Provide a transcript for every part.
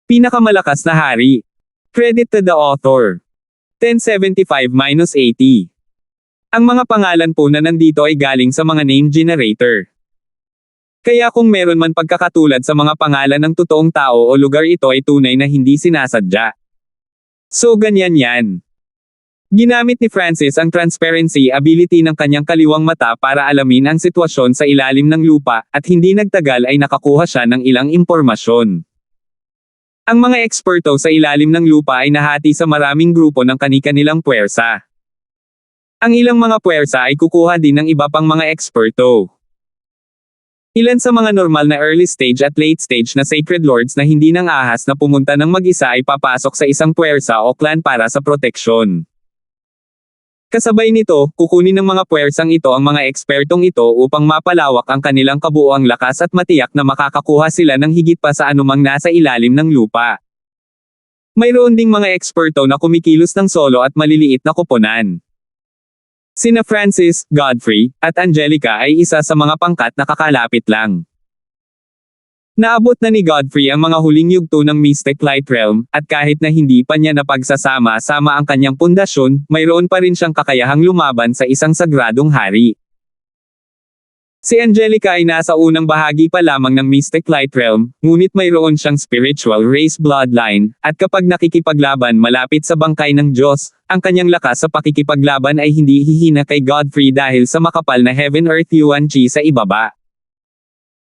Pinakamalakas na hari. Credit to the author. 1075-80. Ang mga pangalan po na nandito ay galing sa mga name generator. Kaya kung meron man pagkakatulad sa mga pangalan ng totoong tao o lugar, ito ay tunay na hindi sinasadya. So ganyan yan. Ginamit ni Francis ang transparency ability ng kanyang kaliwang mata para alamin ang sitwasyon sa ilalim ng lupa, at hindi nagtagal ay nakakuha siya ng ilang impormasyon. Ang mga eksperto sa ilalim ng lupa ay nahati sa maraming grupo ng kani-kanilang puwersa. Ang ilang mga puwersa ay kukuha din ng iba pang mga eksperto. Ilan sa mga normal na early stage at late stage na sacred lords na hindi nang ahas na pumunta ng mag-isa ay papasok sa isang puwersa o clan para sa proteksyon. Kasabay nito, kukunin ng mga puwersang ito ang mga ekspertong ito upang mapalawak ang kanilang kabuoang lakas at matiyak na makakakuha sila ng higit pa sa anumang nasa ilalim ng lupa. Mayroon ding mga eksperto na kumikilos ng solo at maliliit na koponan. Sina Francis, Godfrey, at Angelica ay isa sa mga pangkat na kakalapit lang. Naabot na ni Godfrey ang mga huling yugto ng Mystic Light Realm, at kahit na hindi pa niya napagsasama-sama ang kanyang pundasyon, mayroon pa rin siyang kakayahang lumaban sa isang sagradong hari. Si Angelica ay nasa unang bahagi pa lamang ng Mystic Light Realm, ngunit mayroon siyang spiritual race bloodline, at kapag nakikipaglaban malapit sa bangkay ng Diyos, ang kanyang lakas sa pakikipaglaban ay hindi hihina kay Godfrey dahil sa makapal na Heaven-Earth Yuan Chi sa ibaba.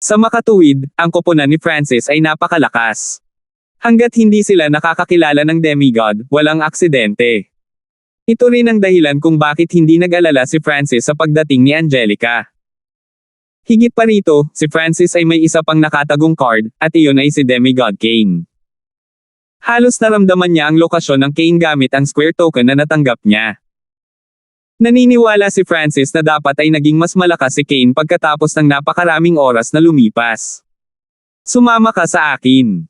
Sa makatuwid, ang koponan ni Francis ay napakalakas. Hanggat hindi sila nakakakilala ng demigod, walang aksidente. Ito rin ang dahilan kung bakit hindi nag-alala si Francis sa pagdating ni Angelica. Higit pa rito, si Francis ay may isa pang nakatagong card, at iyon ay si Demigod Cain. Halos naramdaman niya ang lokasyon ng Cain gamit ang square token na natanggap niya. Naniniwala si Francis na dapat ay naging mas malakas si Cain pagkatapos ng napakaraming oras na lumipas. Sumama ka sa akin.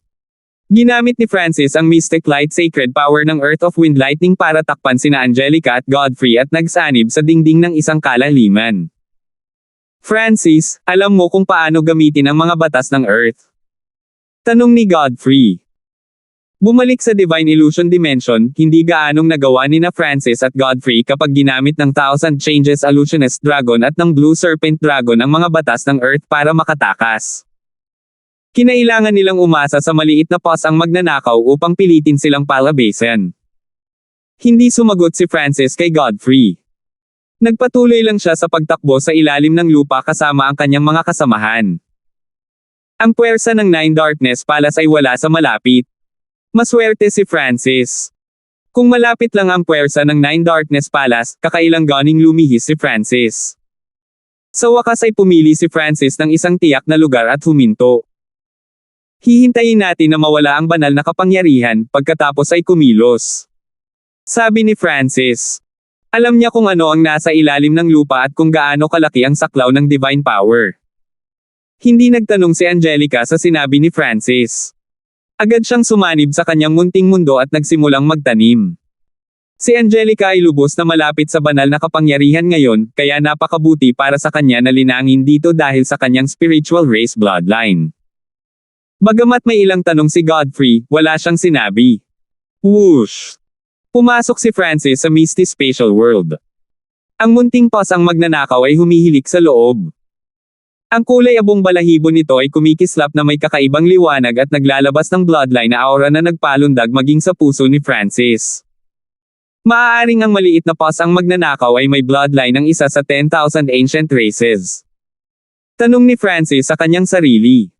Ginamit ni Francis ang Mystic Light Sacred Power ng Earth of Wind Lightning para takpan sina Angelica at Godfrey at nagsanib sa dingding ng isang kalaliman. Francis, alam mo kung paano gamitin ang mga batas ng Earth? Tanong ni Godfrey. Bumalik sa Divine Illusion Dimension, hindi gaanong nagawa ni na Francis at Godfrey kapag ginamit ng Thousand Changes Illusionist Dragon at ng Blue Serpent Dragon ang mga batas ng Earth para makatakas. Kinailangan nilang umasa sa maliit na pos ang magnanakaw upang pilitin silang palabasan. Hindi sumagot si Francis kay Godfrey. Nagpatuloy lang siya sa pagtakbo sa ilalim ng lupa kasama ang kanyang mga kasamahan. Ang puwersa ng Nine Darkness Palace ay wala sa malapit. Maswerte si Francis. Kung malapit lang ang puwersa ng Nine Darkness Palace, kakailang ganing lumihis si Francis. Sa wakas ay pumili si Francis ng isang tiyak na lugar at huminto. Hihintayin natin na mawala ang banal na kapangyarihan, pagkatapos ay kumilos. Sabi ni Francis. Alam niya kung ano ang nasa ilalim ng lupa at kung gaano kalaki ang saklaw ng divine power. Hindi nagtanong si Angelica sa sinabi ni Francis. Agad siyang sumanib sa kanyang munting mundo at nagsimulang magtanim. Si Angelica ay lubos na malapit sa banal na kapangyarihan ngayon, kaya napakabuti para sa kanya na linangin dito dahil sa kanyang spiritual race bloodline. Bagamat may ilang tanong si Godfrey, wala siyang sinabi. Whoosh! Pumasok si Francis sa Misty Spatial World. Ang munting pos ang magnanakaw ay humihilik sa loob. Ang kulay abong balahibo nito ay kumikislap na may kakaibang liwanag at naglalabas ng bloodline na aura na nagpalundag maging sa puso ni Francis. Maaaring ang maliit na pos ang magnanakaw ay may bloodline ng isa sa 10,000 ancient races. Tanong ni Francis sa kanyang sarili.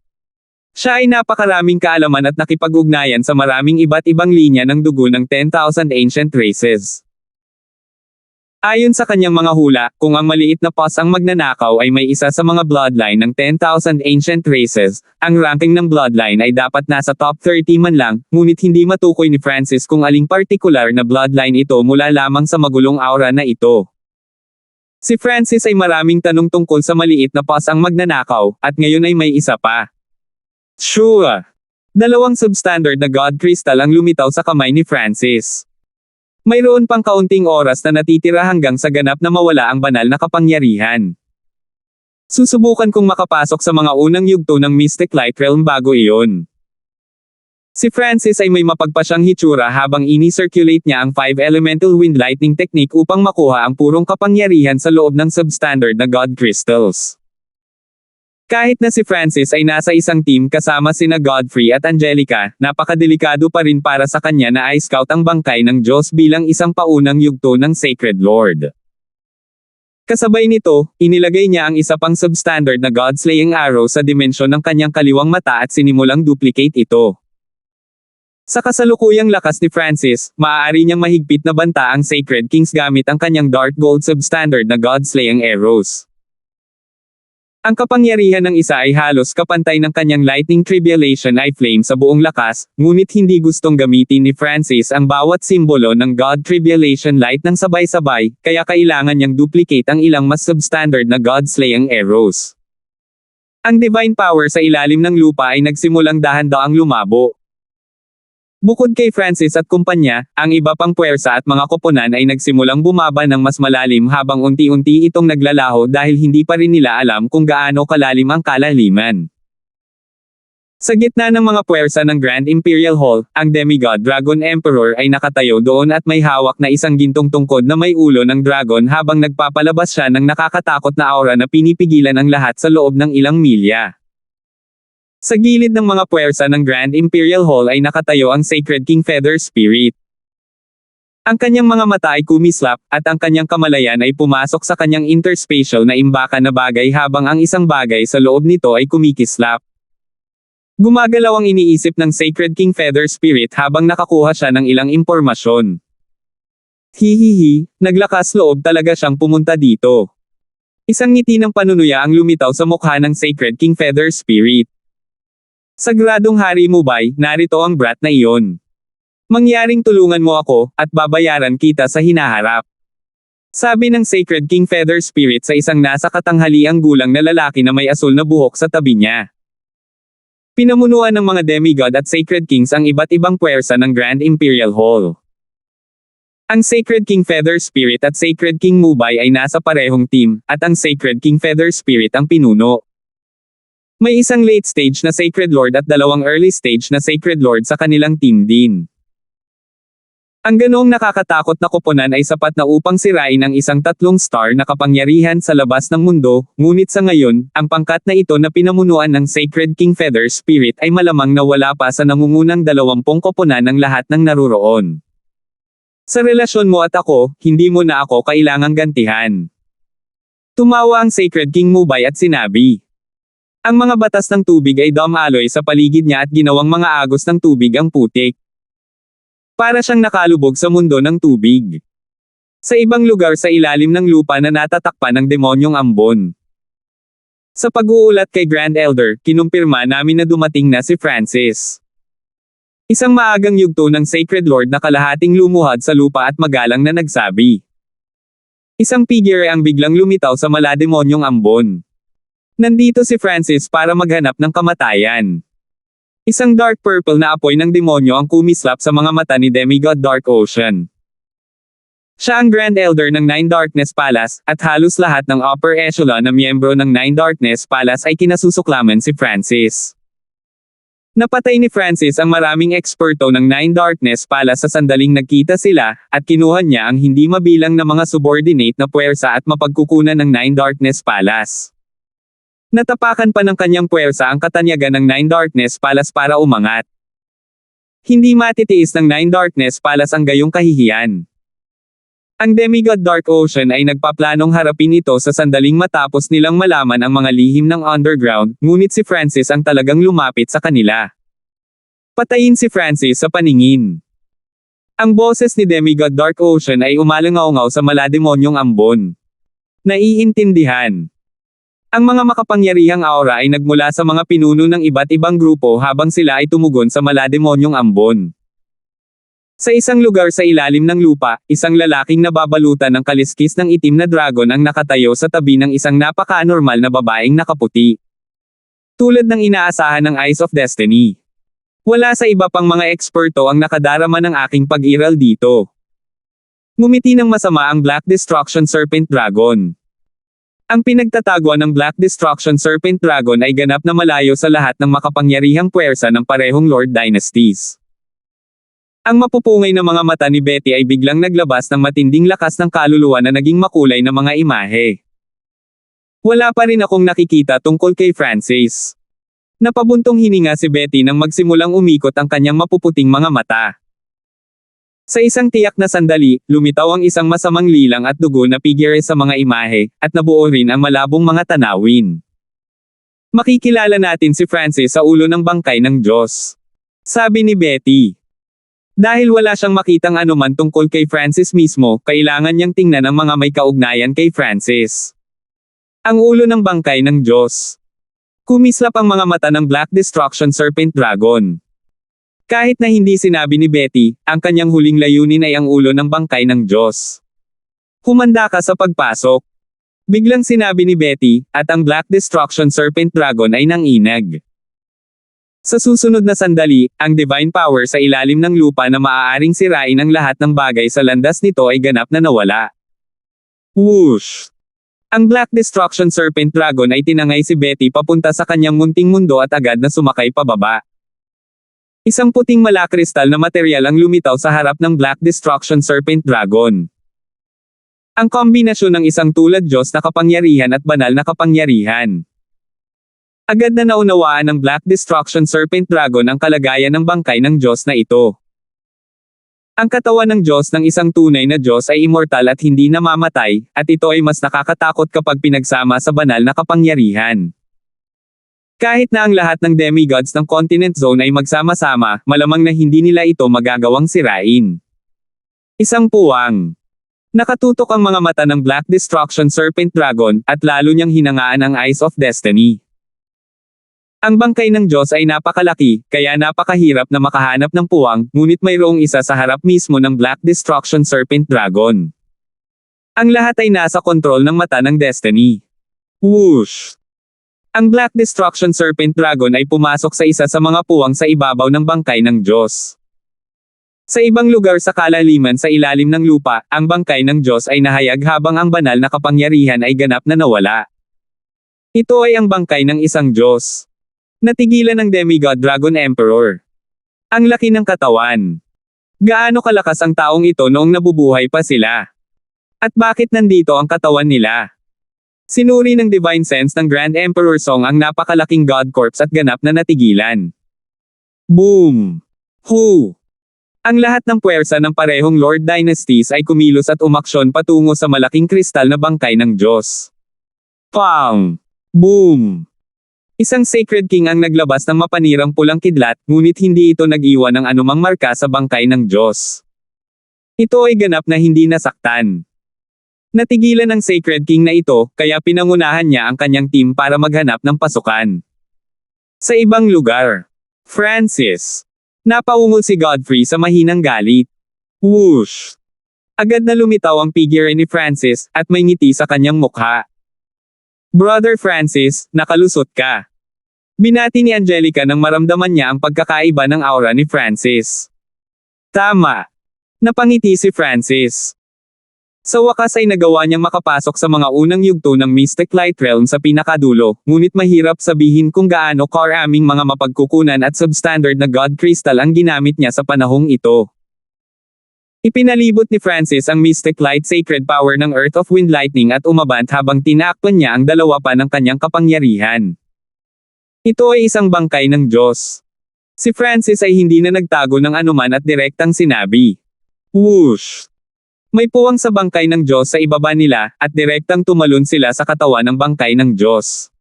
Siya ay napakaraming kaalaman at nakipag-ugnayan sa maraming iba't ibang linya ng dugo ng 10,000 ancient races. Ayon sa kanyang mga hula, kung ang maliit na pos ang magnanakaw ay may isa sa mga bloodline ng 10,000 ancient races, ang ranking ng bloodline ay dapat nasa top 30 man lang, ngunit hindi matukoy ni Francis kung aling partikular na bloodline ito mula lamang sa magulong aura na ito. Si Francis ay maraming tanong tungkol sa maliit na pos ang magnanakaw, at ngayon ay may isa pa. Sure! 2 substandard na God Crystal ang lumitaw sa kamay ni Francis. Mayroon pang kaunting oras na natitira hanggang sa ganap na mawala ang banal na kapangyarihan. Susubukan kong makapasok sa mga unang yugto ng Mystic Light Realm bago iyon. Si Francis ay may mapagpasyang hitsura habang ini-circulate niya ang 5 elemental wind lightning technique upang makuha ang purong kapangyarihan sa loob ng substandard na God Crystals. Kahit na si Francis ay nasa isang team kasama sina Godfrey at Angelica, napakadelikado pa rin para sa kanya na i-scout ang bangkay ng Diyos bilang isang paunang yugto ng Sacred Lord. Kasabay nito, inilagay niya ang isa pang substandard na God-slaying arrow sa dimensyon ng kanyang kaliwang mata at sinimulang duplicate ito. Sa kasalukuyang lakas ni Francis, maaari niyang mahigpit na banta ang Sacred Kings gamit ang kanyang dark gold substandard na God-slaying arrows. Ang kapangyarihan ng isa ay halos kapantay ng kanyang lightning tribulation eye flame sa buong lakas, ngunit hindi gustong gamitin ni Francis ang bawat simbolo ng God tribulation light ng sabay-sabay, kaya kailangan niyang duplicate ang ilang mas substandard na God-slaying arrows. Ang divine power sa ilalim ng lupa ay nagsimulang dahan-daang lumabo. Bukod kay Francis at kumpanya, ang iba pang puwersa at mga koponan ay nagsimulang bumaba ng mas malalim habang unti-unti itong naglalaho dahil hindi pa rin nila alam kung gaano kalalim ang kalaliman. Sa gitna ng mga puwersa ng Grand Imperial Hall, ang Demigod Dragon Emperor ay nakatayo doon at may hawak na isang gintong tungkod na may ulo ng dragon habang nagpapalabas siya ng nakakatakot na aura na pinipigilan ang lahat sa loob ng ilang milya. Sa gilid ng mga puwersa ng Grand Imperial Hall ay nakatayo ang Sacred King Feather Spirit. Ang kanyang mga mata ay kumislap, at ang kanyang kamalayan ay pumasok sa kanyang interspatial na imbakan na bagay habang ang isang bagay sa loob nito ay kumikislap. Gumagalaw ang iniisip ng Sacred King Feather Spirit habang nakakuha siya ng ilang impormasyon. Hihihi, naglakas loob talaga siyang pumunta dito. Isang ngiti ng panunuya ang lumitaw sa mukha ng Sacred King Feather Spirit. Sagradong hari Mubay, narito ang brat na iyon. Mangyaring tulungan mo ako, at babayaran kita sa hinaharap. Sabi ng Sacred King Feather Spirit sa isang nasa katanghaliang gulang na lalaki na may asul na buhok sa tabi niya. Pinamunuan ng mga demigod at Sacred Kings ang iba't ibang puwersa ng Grand Imperial Hall. Ang Sacred King Feather Spirit at Sacred King Mubay ay nasa parehong team, at ang Sacred King Feather Spirit ang pinuno. May isang late stage na Sacred Lord at dalawang early stage na Sacred Lord sa kanilang team din. Ang ganoong nakakatakot na koponan ay sapat na upang sirain ang isang 3 star na kapangyarihan sa labas ng mundo, ngunit sa ngayon, ang pangkat na ito na pinamunuan ng Sacred King Feather Spirit ay malamang na wala pa sa nangungunang 20 koponan ng lahat ng naruroon. Sa relasyon mo at ako, hindi mo na ako kailangang gantihan. Tumawa ang Sacred King Mubay at sinabi. Ang mga batas ng tubig ay dumaloy sa paligid niya at ginawang mga agos ng tubig ang putik. Para siyang nakalubog sa mundo ng tubig. Sa ibang lugar sa ilalim ng lupa na natatakpan ng demonyong ambon. Sa pag-uulat kay Grand Elder, kinumpirma namin na dumating na si Francis. Isang maagang yugto ng Sacred Lord na kalahating lumuhad sa lupa at magalang na nagsabi. Isang figure ang biglang lumitaw sa malademonyong ambon. Nandito si Francis para maghanap ng kamatayan. Isang dark purple na apoy ng demonyo ang kumislap sa mga mata ni Demigod Dark Ocean. Siya ang Grand Elder ng Nine Darkness Palace, at halos lahat ng upper echelon na miyembro ng Nine Darkness Palace ay kinasusuklaman si Francis. Napatay ni Francis ang maraming eksperto ng Nine Darkness Palace sa sandaling nagkita sila, at kinuha niya ang hindi mabilang na mga subordinate na puwersa at mapagkukunan ng Nine Darkness Palace. Natapakan pa ng kanyang puwersa ang katanyagan ng Nine Darkness Palace para umangat. Hindi matitiis ng Nine Darkness Palace ang gayong kahihiyan. Ang Demigod Dark Ocean ay nagpaplanong harapin ito sa sandaling matapos nilang malaman ang mga lihim ng underground, ngunit si Francis ang talagang lumapit sa kanila. Patayin si Francis sa paningin. Ang boses ni Demigod Dark Ocean ay umalangaw-ngaw sa malademonyong ambon. Naiintindihan. Ang mga makapangyarihang aura ay nagmula sa mga pinuno ng iba't ibang grupo habang sila ay tumugon sa malademonyong ambon. Sa isang lugar sa ilalim ng lupa, isang lalaking nababalutan ng kaliskis ng itim na dragon ang nakatayo sa tabi ng isang napaka-anormal na babaeng nakaputi. Tulad ng inaasahan ng Eyes of Destiny. Wala sa iba pang mga eksperto ang nakadarama ng aking pag-iral dito. Ngumiti ng masama ang Black Destruction Serpent Dragon. Ang pinagtatagwa ng Black Destruction Serpent Dragon ay ganap na malayo sa lahat ng makapangyarihang puwersa ng parehong Lord Dynasties. Ang mapupungay na mga mata ni Betty ay biglang naglabas ng matinding lakas ng kaluluwa na naging makulay na mga imahe. Wala pa rin akong nakikita tungkol kay Francis. Napabuntong hininga si Betty nang magsimulang umikot ang kanyang mapuputing mga mata. Sa isang tiyak na sandali, lumitaw ang isang masamang lilang at dugo na figure sa mga imahe, at nabuo rin ang malabong mga tanawin. Makikilala natin si Francis sa ulo ng bangkay ng Diyos. Sabi ni Betty. Dahil wala siyang makitang anuman tungkol kay Francis mismo, kailangan niyang tingnan ang mga may kaugnayan kay Francis. Ang ulo ng bangkay ng Diyos. Kumislap ang mga mata ng Black Destruction Serpent Dragon. Kahit na hindi sinabi ni Betty, ang kanyang huling layunin ay ang ulo ng bangkay ng Diyos. Humanda ka sa pagpasok. Biglang sinabi ni Betty, at ang Black Destruction Serpent Dragon ay nanginag. Sa susunod na sandali, ang divine power sa ilalim ng lupa na maaaring sirain ang lahat ng bagay sa landas nito ay ganap na nawala. Whoosh! Ang Black Destruction Serpent Dragon ay tinangay si Betty papunta sa kanyang munting mundo at agad na sumakay pababa. Isang puting malakristal na material ang lumitaw sa harap ng Black Destruction Serpent Dragon. Ang kombinasyon ng isang tulad Diyos na kapangyarihan at banal na kapangyarihan. Agad na naunawaan ng Black Destruction Serpent Dragon ang kalagayan ng bangkay ng Diyos na ito. Ang katawan ng Diyos ng isang tunay na Diyos ay immortal at hindi namamatay, at ito ay mas nakakatakot kapag pinagsama sa banal na kapangyarihan. Kahit na ang lahat ng demigods ng Continent Zone ay magsama-sama, malamang na hindi nila ito magagawang sirain. Isang puwang. Nakatutok ang mga mata ng Black Destruction Serpent Dragon, at lalo niyang hinangaan ang Eyes of Destiny. Ang bangkay ng Diyos ay napakalaki, kaya napakahirap na makahanap ng puwang, ngunit mayroong isa sa harap mismo ng Black Destruction Serpent Dragon. Ang lahat ay nasa kontrol ng mata ng Destiny. Whoosh! Ang Black Destruction Serpent Dragon ay pumasok sa isa sa mga puwang sa ibabaw ng bangkay ng Diyos. Sa ibang lugar sa kalaliman sa ilalim ng lupa, ang bangkay ng Diyos ay nahayag habang ang banal na kapangyarihan ay ganap na nawala. Ito ay ang bangkay ng isang Diyos. Natigilan ng Demigod Dragon Emperor. Ang laki ng katawan. Gaano kalakas ang taong ito noong nabubuhay pa sila? At bakit nandito ang katawan nila? Sinuri ng Divine Sense ng Grand Emperor Song ang napakalaking God Corpse at ganap na natigilan. Boom! Hu! Ang lahat ng puwersa ng parehong Lord Dynasties ay kumilos at umaksyon patungo sa malaking kristal na bangkay ng Diyos. Pang! Boom! Isang Sacred King ang naglabas ng mapanirang pulang kidlat, ngunit hindi ito nag-iwan ng anumang marka sa bangkay ng Diyos. Ito ay ganap na hindi nasaktan. Natigilan ng Sacred King na ito, kaya pinangunahan niya ang kanyang team para maghanap ng pasukan. Sa ibang lugar, Francis. Napaungol si Godfrey sa mahinang galit. Whoosh! Agad na lumitaw ang figure ni Francis, at may ngiti sa kanyang mukha. Brother Francis, nakalusot ka. Binati ni Angelica nang maramdaman niya ang pagkakaiba ng aura ni Francis. Tama. Napangiti si Francis. Sa wakas ay nagawa niyang makapasok sa mga unang yugto ng Mystic Light Realm sa pinakadulo, ngunit mahirap sabihin kung gaano karaming mga mapagkukunan at substandard na God Crystal ang ginamit niya sa panahong ito. Ipinalibot ni Francis ang Mystic Light Sacred Power ng Earth of Wind Lightning at umabant habang tinakpan niya ang dalawa pa ng kanyang kapangyarihan. Ito ay isang bangkay ng Diyos. Si Francis ay hindi na nagtago ng anuman at direktang sinabi. Whoosh! May puwang sa bangkay ng Diyos sa ibaba nila, at direktang tumalon sila sa katawan ng bangkay ng Diyos.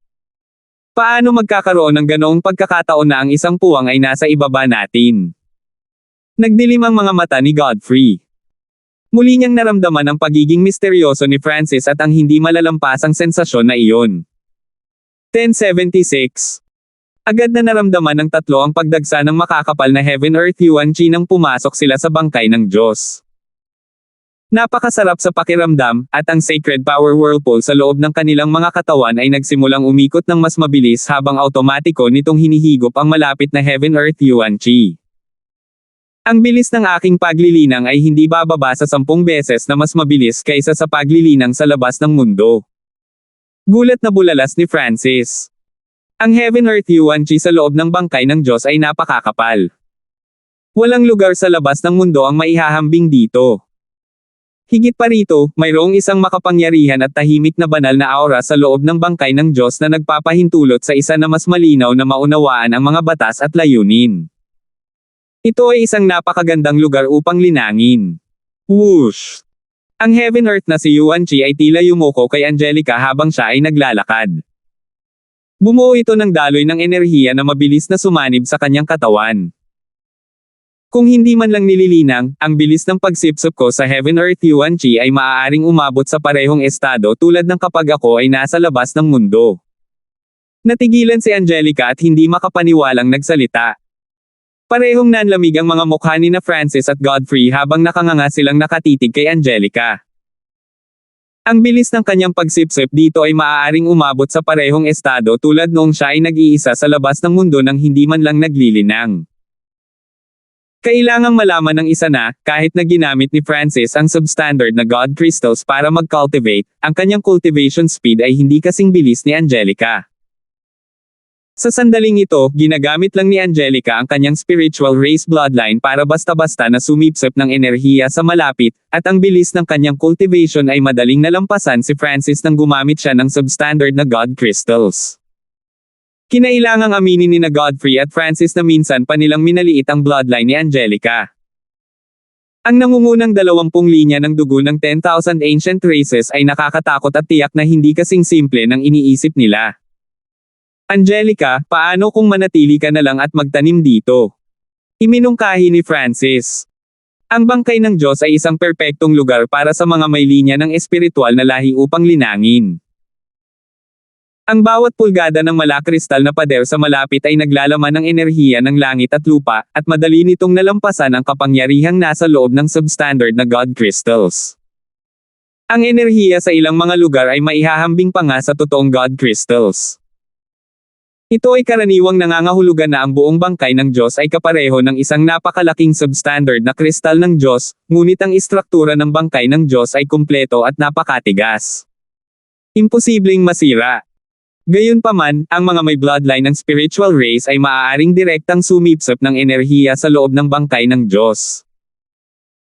Paano magkakaroon ng ganoong pagkakataon na ang isang puwang ay nasa ibaba natin? Nagdilim ang mga mata ni Godfrey. Muli niyang naramdaman ang pagiging misteryoso ni Francis at ang hindi malalampasang sensasyon na iyon. 1076. Agad na naramdaman ng tatlo ang pagdagsa ng makakapal na Heaven Earth Yuan Chi nang pumasok sila sa bangkay ng Diyos. Napakasarap sa pakiramdam, at ang Sacred Power Whirlpool sa loob ng kanilang mga katawan ay nagsimulang umikot ng mas mabilis habang automatiko nitong hinihigop ang malapit na Heaven Earth Yuan Chi. Ang bilis ng aking paglilinang ay hindi bababa sa 10 beses na mas mabilis kaysa sa paglilinang sa labas ng mundo. Gulat na bulalas ni Francis. Ang Heaven Earth Yuan Chi sa loob ng bangkay ng Diyos ay napakakapal. Walang lugar sa labas ng mundo ang maihahambing dito. Higit pa rito, mayroong isang makapangyarihan at tahimik na banal na aura sa loob ng bangkay ng Diyos na nagpapahintulot sa isa na mas malinaw na maunawaan ang mga batas at layunin. Ito ay isang napakagandang lugar upang linangin. Whoosh! Ang Heaven Earth na si Yuan Chi ay tila yumuko kay Angelica habang siya ay naglalakad. Bumuo ito ng daloy ng enerhiya na mabilis na sumanib sa kanyang katawan. Kung hindi man lang nililinang, ang bilis ng pagsipsop ko sa Heaven Earth Yuan Chi ay maaaring umabot sa parehong estado tulad ng kapag ako ay nasa labas ng mundo. Natigilan si Angelica at hindi makapaniwalang nagsalita. Parehong nanlamig ang mga mukha ni na Francis at Godfrey habang nakanganga silang nakatitig kay Angelica. Ang bilis ng kanyang pagsipsip dito ay maaaring umabot sa parehong estado tulad noong siya ay nag-iisa sa labas ng mundo nang hindi man lang naglilinang. Kailangang malaman ng isa na, kahit na ginamit ni Francis ang substandard na God Crystals para mag-cultivate, ang kanyang cultivation speed ay hindi kasing bilis ni Angelica. Sa sandaling ito, ginagamit lang ni Angelica ang kanyang spiritual race bloodline para basta-basta na sumipsip ng enerhiya sa malapit, at ang bilis ng kanyang cultivation ay madaling nalampasan si Francis nang gumamit siya ng substandard na God Crystals. Kinailangang aminin ni na Godfrey at Francis na minsan pa nilang minaliit ang bloodline ni Angelica. Ang nangungunang 20 linya ng dugo ng 10,000 ancient races ay nakakatakot at tiyak na hindi kasing simple ng iniisip nila. Angelica, paano kung manatili ka na lang at magtanim dito? Iminungkahi ni Francis. Ang bangkay ng Diyos ay isang perpektong lugar para sa mga may linya ng espiritual na lahi upang linangin. Ang bawat pulgada ng malakristal na pader sa malapit ay naglalaman ng enerhiya ng langit at lupa, at madali nitong nalampasan ang kapangyarihang nasa loob ng substandard na God Crystals. Ang enerhiya sa ilang mga lugar ay maihahambing pa nga sa totoong God Crystals. Ito ay karaniwang nangangahulugan na ang buong bangkay ng Diyos ay kapareho ng isang napakalaking substandard na kristal ng Diyos, ngunit ang istruktura ng bangkay ng Diyos ay kumpleto at napakatigas. Imposibleng masira. Gayunpaman, ang mga may bloodline ng spiritual race ay maaaring direktang sumipsip ng enerhiya sa loob ng bangkay ng Diyos.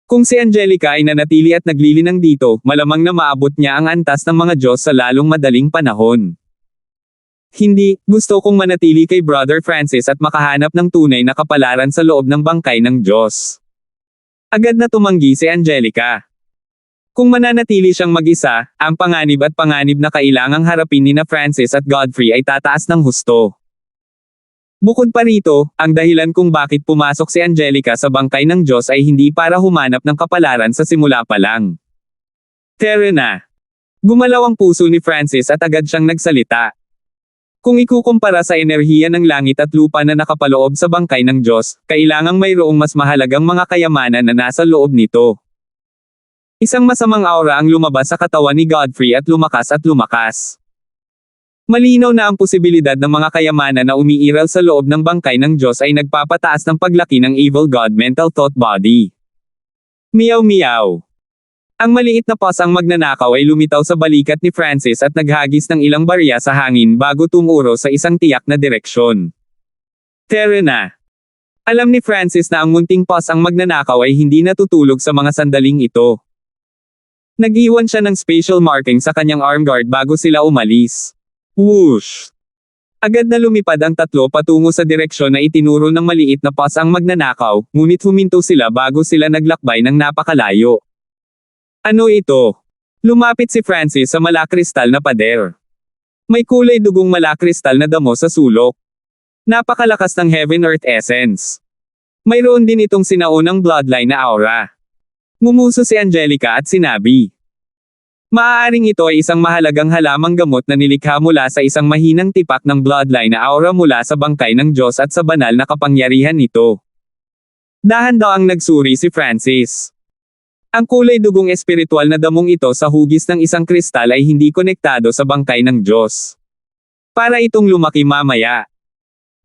Kung si Angelica ay nanatili at naglilinang dito, malamang na maabot niya ang antas ng mga Diyos sa lalong madaling panahon. Hindi, gusto kong manatili kay Brother Francis at makahanap ng tunay na kapalaran sa loob ng bangkay ng Diyos. Agad na tumanggi si Angelica. Kung mananatili siyang mag-isa, ang panganib na kailangang harapin ni na Francis at Godfrey ay tataas ng husto. Bukod pa rito, ang dahilan kung bakit pumasok si Angelica sa bangkay ng Diyos ay hindi para humanap ng kapalaran sa simula pa lang. Tara na. Gumalaw ang puso ni Francis at agad siyang nagsalita. Kung ikukumpara sa enerhiya ng langit at lupa na nakapaloob sa bangkay ng Diyos, kailangang mayroong mas mahalagang mga kayamanan na nasa loob nito. Isang masamang aura ang lumabas sa katawan ni Godfrey at lumakas. Malinaw na ang posibilidad ng mga kayamanan na umiiral sa loob ng bangkay ng Diyos ay nagpapataas ng paglaki ng evil god mental thought body. Meow meow. Ang maliit na paws ang magnanakaw ay lumitaw sa balikat ni Francis at naghagis ng ilang barya sa hangin bago tumuro sa isang tiyak na direksyon. Tara na. Alam ni Francis na ang munting paws ang magnanakaw ay hindi natutulog sa mga sandaling ito. Nag-iwan siya ng spatial marking sa kanyang arm guard bago sila umalis. Whoosh! Agad na lumipad ang tatlo patungo sa direksyon na itinuro ng maliit na paws ang magnanakaw, ngunit huminto sila bago sila naglakbay ng napakalayo. Ano ito? Lumapit si Francis sa malakristal na pader. May kulay dugong malakristal na damo sa sulok. Napakalakas ng Heaven Earth Essence. Mayroon din itong sinaunang bloodline na aura. Ngumuso si Angelica at sinabi. Maaaring ito ay isang mahalagang halamang gamot na nilikha mula sa isang mahinang tipak ng bloodline na aura mula sa bangkay ng Diyos at sa banal na kapangyarihan nito. Dahan-dahang nagsuri si Francis. Ang kulay dugong espiritual na damong ito sa hugis ng isang kristal ay hindi konektado sa bangkay ng Diyos. Para itong lumaki mamaya.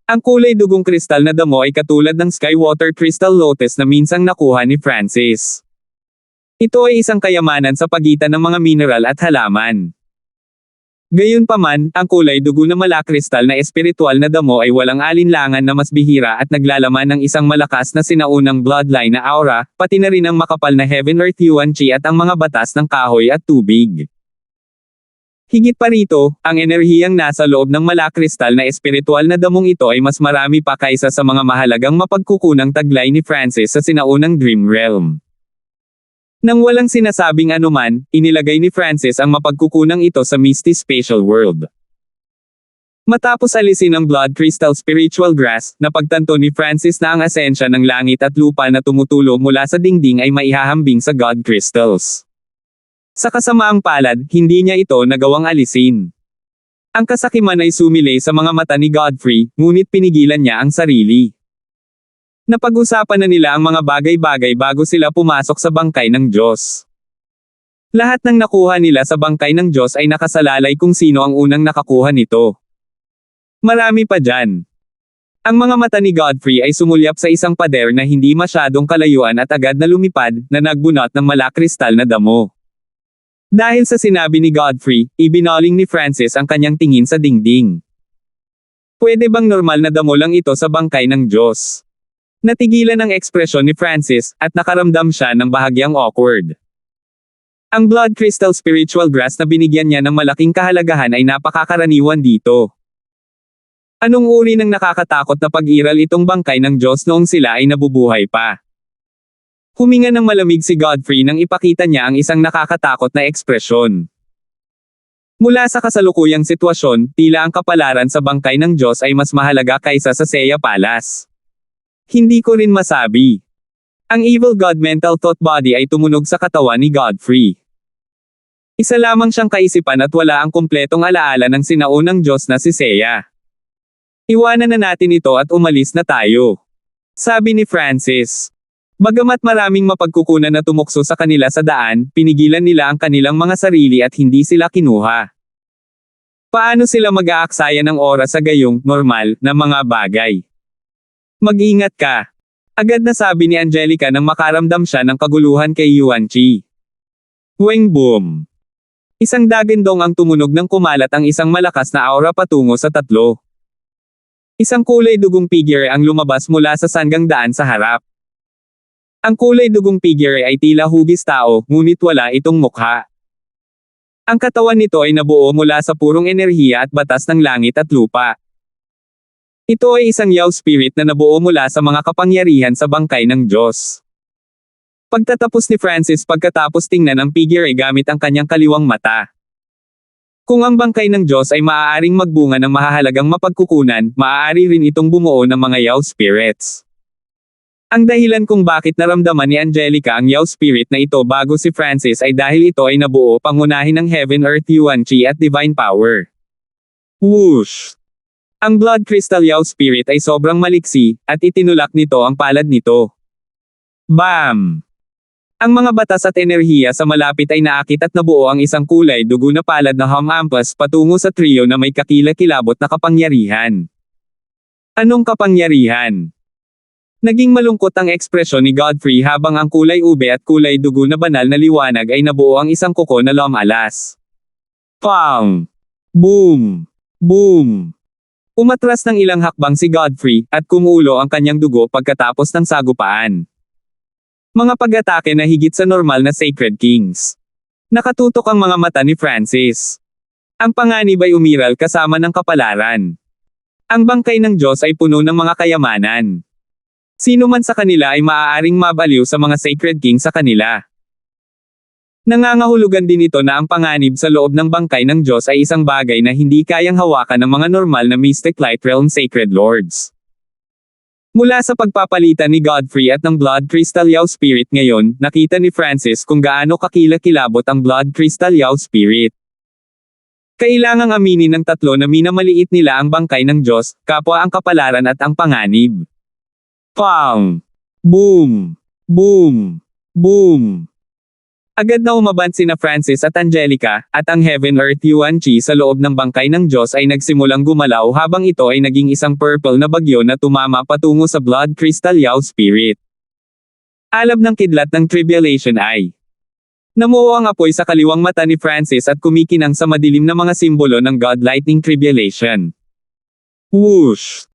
Ang kulay dugong kristal na damo ay katulad ng Skywater Crystal Lotus na minsang nakuha ni Francis. Ito ay isang kayamanan sa pagitan ng mga mineral at halaman. Gayunpaman, ang kulay dugo na malakristal na espiritual na damo ay walang alinlangan na mas bihira at naglalaman ng isang malakas na sinaunang bloodline na aura, pati na rin ang makapal na Heaven Earth Yuan Chi at ang mga batas ng kahoy at tubig. Higit pa rito, ang enerhiyang nasa loob ng malakristal na espiritual na damong ito ay mas marami pa kaysa sa mga mahalagang mapagkukunang taglay ni Francis sa sinaunang Dream Realm. Nang walang sinasabing anuman, inilagay ni Francis ang mapagkukunang ito sa Misty Spatial World. Matapos alisin ang Blood Crystal Spiritual Grass, napagtanto ni Francis na ang asensya ng langit at lupa na tumutulo mula sa dingding ay maihahambing sa God Crystals. Sa kasamaang palad, hindi niya ito nagawang alisin. Ang kasakiman ay sumilay sa mga mata ni Godfrey, ngunit pinigilan niya ang sarili. Napag-usapan na nila ang mga bagay-bagay bago sila pumasok sa bangkay ng Diyos. Lahat ng nakuha nila sa bangkay ng Diyos ay nakasalalay kung sino ang unang nakakuha nito. Marami pa dyan. Ang mga mata ni Godfrey ay sumulyap sa isang pader na hindi masyadong kalayuan at agad na lumipad, na nagbunot ng malakristal na damo. Dahil sa sinabi ni Godfrey, ibinaling ni Francis ang kanyang tingin sa dingding. Pwede bang normal na damo lang ito sa bangkay ng Diyos? Natigilan ang ekspresyon ni Francis, at nakaramdam siya ng bahagyang awkward. Ang Blood Crystal Spiritual Grass na binigyan niya ng malaking kahalagahan ay napakakaraniwan dito. Anong uri ng nakakatakot na pag-iral itong bangkay ng Diyos noong sila ay nabubuhay pa? Huminga ng malamig si Godfrey nang ipakita niya ang isang nakakatakot na ekspresyon. Mula sa kasalukuyang sitwasyon, tila ang kapalaran sa bangkay ng Diyos ay mas mahalaga kaysa sa Seiya Palace. Hindi ko rin masabi. Ang Evil God Mental Thought Body ay tumunog sa katawan ni Godfrey. Isa lamang siyang kaisipan at wala ang kumpletong alaala ng sinaunang Diyos na si Seiya. Iwanan na natin ito at umalis na tayo. Sabi ni Francis. Bagamat maraming mapagkukunan na tumukso sa kanila sa daan, pinigilan nila ang kanilang mga sarili at hindi sila kinuha. Paano sila mag-aaksaya ng oras sa gayong, normal, na mga bagay? Mag-ingat ka. Agad na sabi ni Angelica nang makaramdam siya ng kaguluhan kay Yuan Chi. Weng boom. Isang dagindong ang tumunog ng kumalat ang isang malakas na aura patungo sa tatlo. Isang kulay dugong figure ang lumabas mula sa sanggang daan sa harap. Ang kulay dugong figure ay tila hugis tao, ngunit wala itong mukha. Ang katawan nito ay nabuo mula sa purong enerhiya at batas ng langit at lupa. Ito ay isang Yao spirit na nabuo mula sa mga kapangyarihan sa bangkay ng Diyos. Pagtatapos ni Francis pagkatapos tingnan ang figure ay gamit ang kanyang kaliwang mata. Kung ang bangkay ng Diyos ay maaaring magbunga ng mahahalagang mapagkukunan, maaari rin itong bumuo ng mga Yao spirits. Ang dahilan kung bakit naramdaman ni Angelica ang Yao spirit na ito bago si Francis ay dahil ito ay nabuo pangunahin ng Heaven Earth Yuan Chi at Divine Power. Whoosh! Ang Blood Crystal Yao spirit ay sobrang maliksi, at itinulak nito ang palad nito. Bam! Ang mga batas at enerhiya sa malapit ay naakit at nabuo ang isang kulay dugo na palad na Hum-Ampus patungo sa trio na may kakilakilabot na kapangyarihan. Anong kapangyarihan? Naging malungkot ang ekspresyon ni Godfrey habang ang kulay ube at kulay dugo na banal na liwanag ay nabuo ang isang kuko na lumalas. Pang! Boom! Boom! Umatras ng ilang hakbang si Godfrey, at kumulo ang kanyang dugo pagkatapos ng sagupaan. Mga pag-atake na higit sa normal na Sacred Kings. Nakatutok ang mga mata ni Francis. Ang panganib ay umiral kasama ng kapalaran. Ang bangkay ng Diyos ay puno ng mga kayamanan. Sino man sa kanila ay maaaring mabaliw sa mga Sacred King sa kanila. Nangangahulugan din ito na ang panganib sa loob ng bangkay ng Diyos ay isang bagay na hindi kayang hawakan ng mga normal na Mystic Light Realm Sacred Lords. Mula sa pagpapalitan ni Godfrey at ng Blood Crystal Yao Spirit ngayon, nakita ni Francis kung gaano kakilakilabot ang Blood Crystal Yao Spirit. Kailangang aminin ng tatlo na minamaliit nila ang bangkay ng Diyos, kapwa ang kapalaran at ang panganib. Pang! Boom! Boom! Boom! Agad na umaban sina Francis at Angelica, at ang Heaven Earth Yuan Chi sa loob ng bangkay ng Diyos ay nagsimulang gumalaw habang ito ay naging isang purple na bagyo na tumama patungo sa Blood Crystal Yao Spirit. Alab ng kidlat ng tribulation ay Namuo ang apoy sa kaliwang mata ni Francis at kumikinang sa madilim na mga simbolo ng God Lightning Tribulation. Whoosh!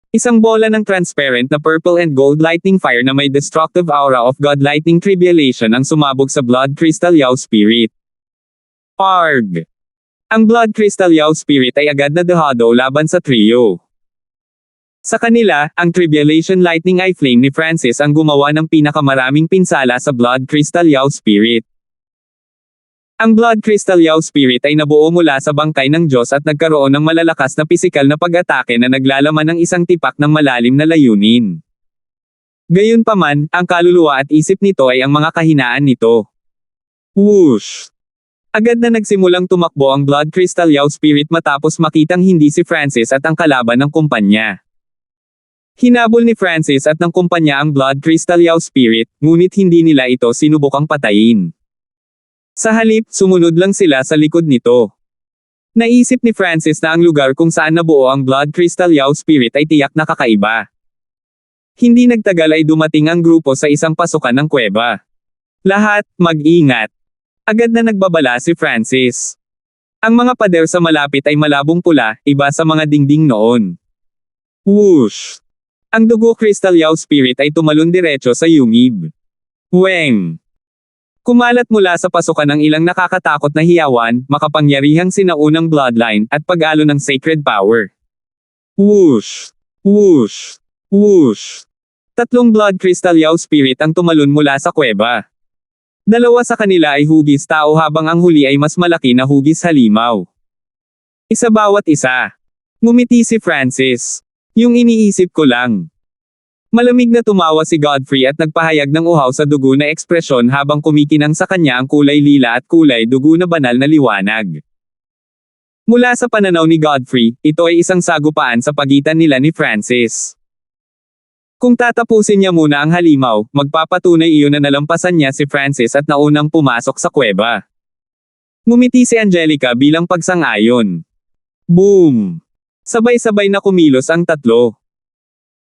Isang bola ng transparent na purple and gold lightning fire na may destructive aura of God Lightning Tribulation ang sumabog sa Blood Crystal Yao Spirit. Arg! Ang Blood Crystal Yao Spirit ay agad na dehado laban sa trio. Sa kanila, ang Tribulation Lightning Eye Flame ni Francis ang gumawa ng pinakamaraming pinsala sa Blood Crystal Yao Spirit. Ang Blood Crystal Yao Spirit ay nabuo mula sa bangkay ng Diyos at nagkaroon ng malalakas na pisikal na pag-atake na naglalaman ng isang tipak ng malalim na layunin. Gayunpaman, ang kaluluwa at isip nito ay ang mga kahinaan nito. Whoosh! Agad na nagsimulang tumakbo ang Blood Crystal Yao Spirit matapos makitang hindi si Francis at ang kalaban ng kumpanya. Hinabol ni Francis at ng kumpanya ang Blood Crystal Yao Spirit, ngunit hindi nila ito sinubukang patayin. Sa halip, sumunod lang sila sa likod nito. Naisip ni Francis na ang lugar kung saan nabuo ang Blood Crystal Yao Spirit ay tiyak na kakaiba. Hindi nagtagal ay dumating ang grupo sa isang pasukan ng kuweba. Lahat, mag-ingat. Agad na nagbabala si Francis. Ang mga pader sa malapit ay malabong pula, iba sa mga dingding noon. Whoosh! Ang dugo Crystal Yao Spirit ay tumalon diretso sa yungib. Weng! Kumalat mula sa pasukan ng ilang nakakatakot na hiyawan, makapangyarihang sinaunang bloodline, at pag-alo ng sacred power. Whoosh! Whoosh! Whoosh! 3 Blood Crystal Yao Spirit ang tumalon mula sa kuweba. 2 sa kanila ay hugis tao habang ang huli ay mas malaki na hugis halimaw. Isa bawat isa. Ngumiti si Francis. Yung iniisip ko lang. Malamig na tumawa si Godfrey at nagpahayag ng uhaw sa dugo na ekspresyon habang kumikinang sa kanya ang kulay lila at kulay dugo na banal na liwanag. Mula sa pananaw ni Godfrey, ito ay isang sagupaan sa pagitan nila ni Francis. Kung tatapusin niya muna ang halimaw, magpapatunay iyon na nalampasan niya si Francis at naunang pumasok sa kuweba. Ngumiti si Angelica bilang pagsang-ayon. Boom! Sabay-sabay na kumilos ang tatlo.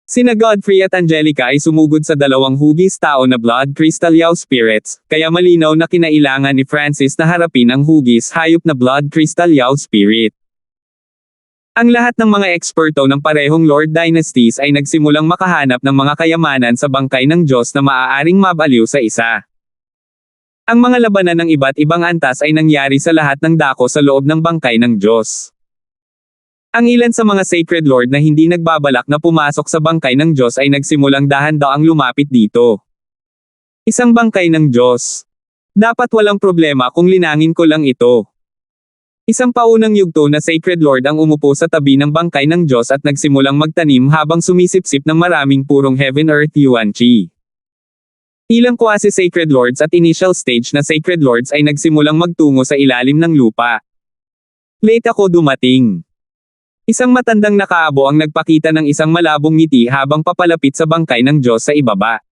Sina Godfrey at Angelica ay sumugod sa 2 hugis tao na Blood Crystal Yao Spirits, kaya malinaw na kinailangan ni Francis na harapin ang hugis hayop na Blood Crystal Yao Spirit. Ang lahat ng mga eksperto ng parehong Lord Dynasties ay nagsimulang makahanap ng mga kayamanan sa bangkay ng Diyos na maaaring mabaliw sa isa. Ang mga labanan ng iba't ibang antas ay nangyari sa lahat ng dako sa loob ng bangkay ng Diyos. Ang ilan sa mga Sacred Lord na hindi nagbabalak na pumasok sa bangkay ng Diyos ay nagsimulang dahan-daang lumapit dito. Isang bangkay ng Diyos. Dapat walang problema kung linangin ko lang ito. Isang paunang yugto na Sacred Lord ang umupo sa tabi ng bangkay ng Diyos at nagsimulang magtanim habang sumisipsip ng maraming purong Heaven Earth Yuan Chi. Ilang quasi Sacred Lords at initial stage na Sacred Lords ay nagsimulang magtungo sa ilalim ng lupa. Late ako dumating. Isang matandang nakaabo ang nagpakita ng isang malabong ngiti habang papalapit sa bangkay ng Diyos sa ibaba.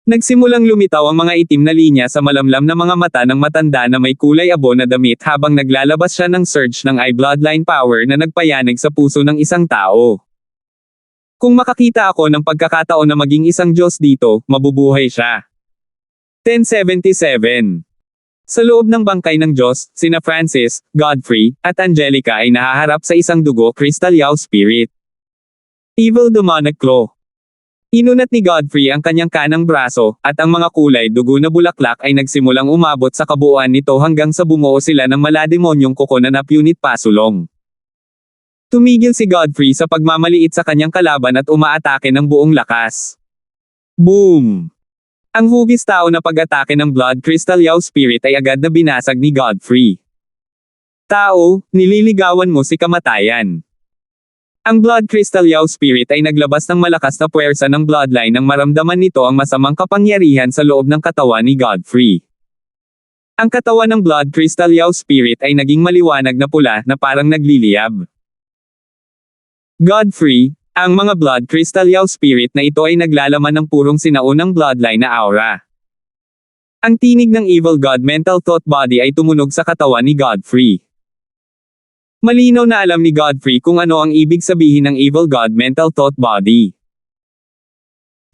Nagsimulang lumitaw ang mga itim na linya sa malamlam na mga mata ng matanda na may kulay abo na damit habang naglalabas siya ng surge ng eye bloodline power na nagpayanig sa puso ng isang tao. Kung makakita ako ng pagkakataon na maging isang Diyos dito, mabubuhay siya. 1077. Sa loob ng bangkay ng Diyos, sina Francis, Godfrey, at Angelica ay nahaharap sa isang dugo Crystal Yao Spirit. Evil Demonic Claw. Inunat ni Godfrey ang kanyang kanang braso, at ang mga kulay dugo na bulaklak ay nagsimulang umabot sa kabuuan nito hanggang sa bumuo sila ng malademonyong kuko na napunit pasulong. Tumigil si Godfrey sa pagmamaliit sa kanyang kalaban at umaatake ng buong lakas. Boom! Ang hugis tao na pag-atake ng Blood Crystal Yao Spirit ay agad na binasag ni Godfrey. Tao, nililigawan mo si kamatayan. Ang Blood Crystal Yao Spirit ay naglabas ng malakas na puwersa ng bloodline nang maramdaman nito ang masamang kapangyarihan sa loob ng katawan ni Godfrey. Ang katawan ng Blood Crystal Yao Spirit ay naging maliwanag na pula na parang nagliliyab. Godfrey, ang mga Blood Crystal Yao Spirit na ito ay naglalaman ng purong sinaunang bloodline na aura. Ang tinig ng Evil God Mental Thought Body ay tumunog sa katawan ni Godfrey. Malinaw na alam ni Godfrey kung ano ang ibig sabihin ng Evil God Mental Thought Body.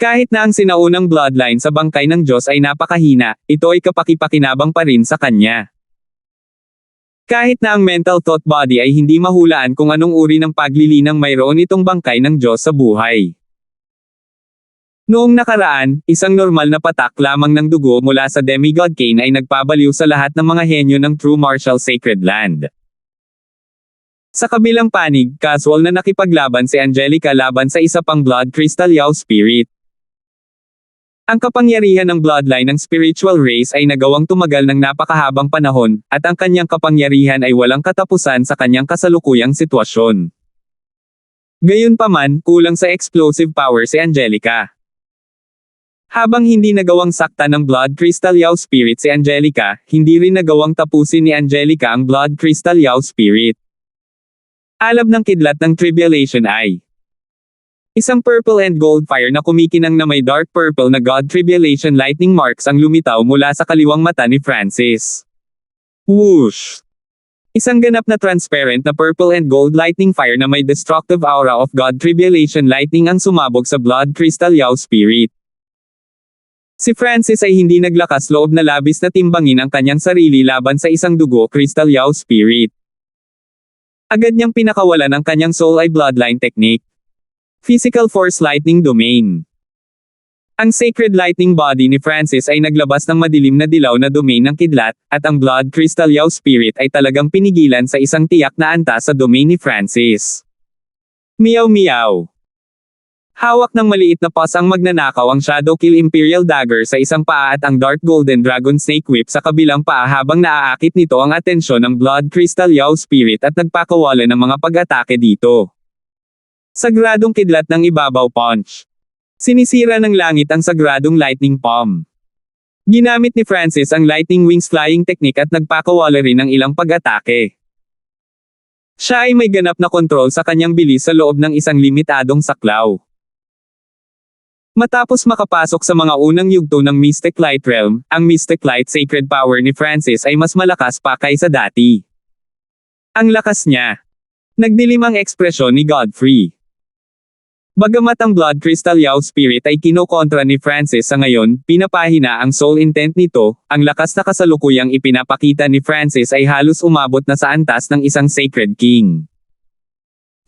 Kahit na ang sinaunang bloodline sa bangkay ng Diyos ay napakahina, ito ay kapakipakinabang pa rin sa kanya. Kahit na ang mental thought body ay hindi mahulaan kung anong uri ng paglilinang mayroon itong bangkay ng Diyos sa buhay. Noong nakaraan, isang normal na patak lamang ng dugo mula sa demigod Cain ay nagpabaliw sa lahat ng mga henyo ng True Martial Sacred Land. Sa kabilang panig, casual na nakipaglaban si Angelica laban sa isa pang Blood Crystal Yao Spirit. Ang kapangyarihan ng bloodline ng spiritual race ay nagawang tumagal ng napakahabang panahon, at ang kanyang kapangyarihan ay walang katapusan sa kanyang kasalukuyang sitwasyon. Gayunpaman, kulang sa explosive power si Angelica. Habang hindi nagawang sakta ng Blood Crystal Yao Spirit si Angelica, hindi rin nagawang tapusin ni Angelica ang Blood Crystal Yao Spirit. Alab ng kidlat ng tribulation ay isang purple and gold fire na kumikinang na may dark purple na God Tribulation lightning marks ang lumitaw mula sa kaliwang mata ni Francis. Whoosh! Isang ganap na transparent na purple and gold lightning fire na may destructive aura of God Tribulation lightning ang sumabog sa Blood Crystal Yao Spirit. Si Francis ay hindi naglakas loob na labis na timbangin ang kanyang sarili laban sa isang dugo Crystal Yao Spirit. Agad niyang pinakawalan ang kanyang soul eye bloodline technique. Physical Force Lightning Domain. Ang Sacred Lightning Body ni Francis ay naglabas ng madilim na dilaw na domain ng kidlat, at ang Blood Crystal Yao Spirit ay talagang pinigilan sa isang tiyak na antas sa domain ni Francis. Meow meow. Hawak ng maliit na paws ang magnanakaw ang Shadow Kill Imperial Dagger sa isang paa at ang Dark Golden Dragon Snake Whip sa kabilang paa habang naaakit nito ang atensyon ng Blood Crystal Yao Spirit at nagpakawala ng mga pag-atake dito. Sagradong kidlat ng ibabaw punch. Sinisira ng langit ang sagradong lightning palm. Ginamit ni Francis ang lightning wings flying technique at nagpakawala rin ng ilang pag-atake. Siya ay may ganap na kontrol sa kanyang bilis sa loob ng isang limitadong saklaw. Matapos makapasok sa mga unang yugto ng Mystic Light Realm, ang Mystic Light Sacred Power ni Francis ay mas malakas pa kaysa dati. Ang lakas niya. Nagdilim ang ekspresyon ni Godfrey. Bagamat ang Blood Crystal Yao Spirit ay kinokontra ni Francis sa ngayon, pinapahina ang soul intent nito, ang lakas na kasalukuyang ipinapakita ni Francis ay halos umabot na sa antas ng isang Sacred King.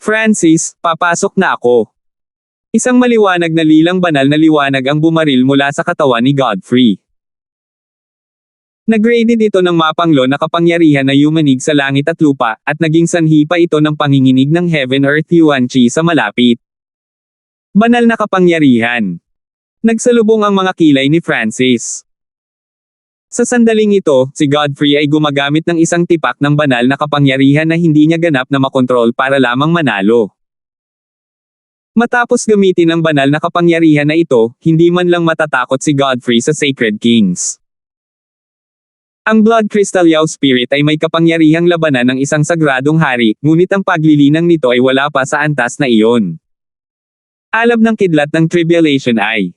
Francis, papasok na ako. Isang maliwanag na lilang banal na liwanag ang bumaril mula sa katawan ni Godfrey. Nag-graded ito ng mapanglo na kapangyarihan na yumanig sa langit at lupa, at naging sanhi pa ito ng panginginig ng Heaven Earth Yuan Chi sa malapit. Banal na kapangyarihan. Nagsalubong ang mga kilay ni Francis. Sa sandaling ito, si Godfrey ay gumagamit ng isang tipak ng banal na kapangyarihan na hindi niya ganap na makontrol para lamang manalo. Matapos gamitin ang banal na kapangyarihan na ito, hindi man lang matatakot si Godfrey sa Sacred Kings. Ang Blood Crystal Yao Spirit ay may kapangyarihang labanan ng isang sagradong hari, ngunit ang paglilinang nito ay wala pa sa antas na iyon. Alab ng kidlat ng tribulation ay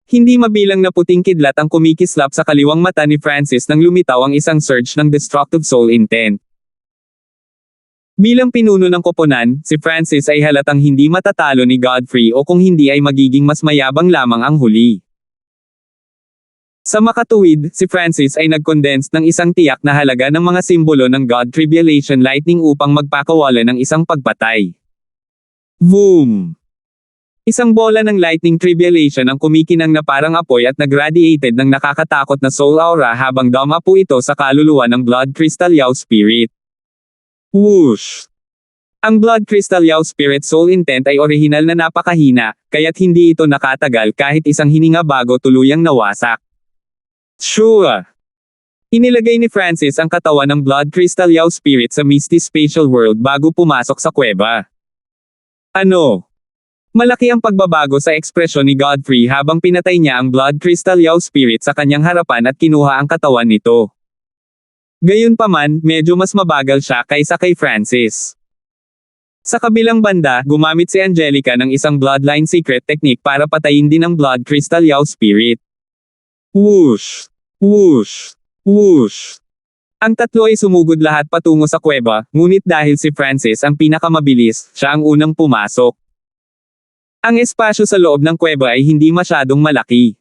hindi mabilang na puting kidlat ang kumikislap sa kaliwang mata ni Francis nang lumitaw ang isang surge ng destructive soul intent. Bilang pinuno ng koponan, si Francis ay halatang hindi matatalo ni Godfrey o kung hindi ay magiging mas mayabang lamang ang huli. Sa makatuwid, si Francis ay nag-condense ng isang tiyak na halaga ng mga simbolo ng God Tribulation Lightning upang magpakawala ng isang pagpatay. Boom! Isang bola ng lightning tribulation ang kumikinang na parang apoy at nagradiated ng nakakatakot na soul aura habang dumapo ito sa kaluluwa ng Blood Crystal Yao Spirit. Whoosh! Ang Blood Crystal Yao Spirit soul intent ay orihinal na napakahina, kaya't hindi ito nakatagal kahit isang hininga bago tuluyang nawasak. Sure! Inilagay ni Francis ang katawan ng Blood Crystal Yao Spirit sa Misty Spatial World bago pumasok sa kuweba. Ano? Malaki ang pagbabago sa ekspresyon ni Godfrey habang pinatay niya ang Blood Crystal Yao Spirit sa kanyang harapan at kinuha ang katawan nito. Gayunpaman, medyo mas mabagal siya kaysa kay Francis. Sa kabilang banda, gumamit si Angelica ng isang bloodline secret technique para patayin din ang Blood Crystal Yao Spirit. Whoosh! Whoosh! Whoosh! Ang tatlo ay sumugod lahat patungo sa kuweba, ngunit dahil si Francis ang pinakamabilis, siya ang unang pumasok. Ang espasyo sa loob ng kuweba ay hindi masyadong malaki.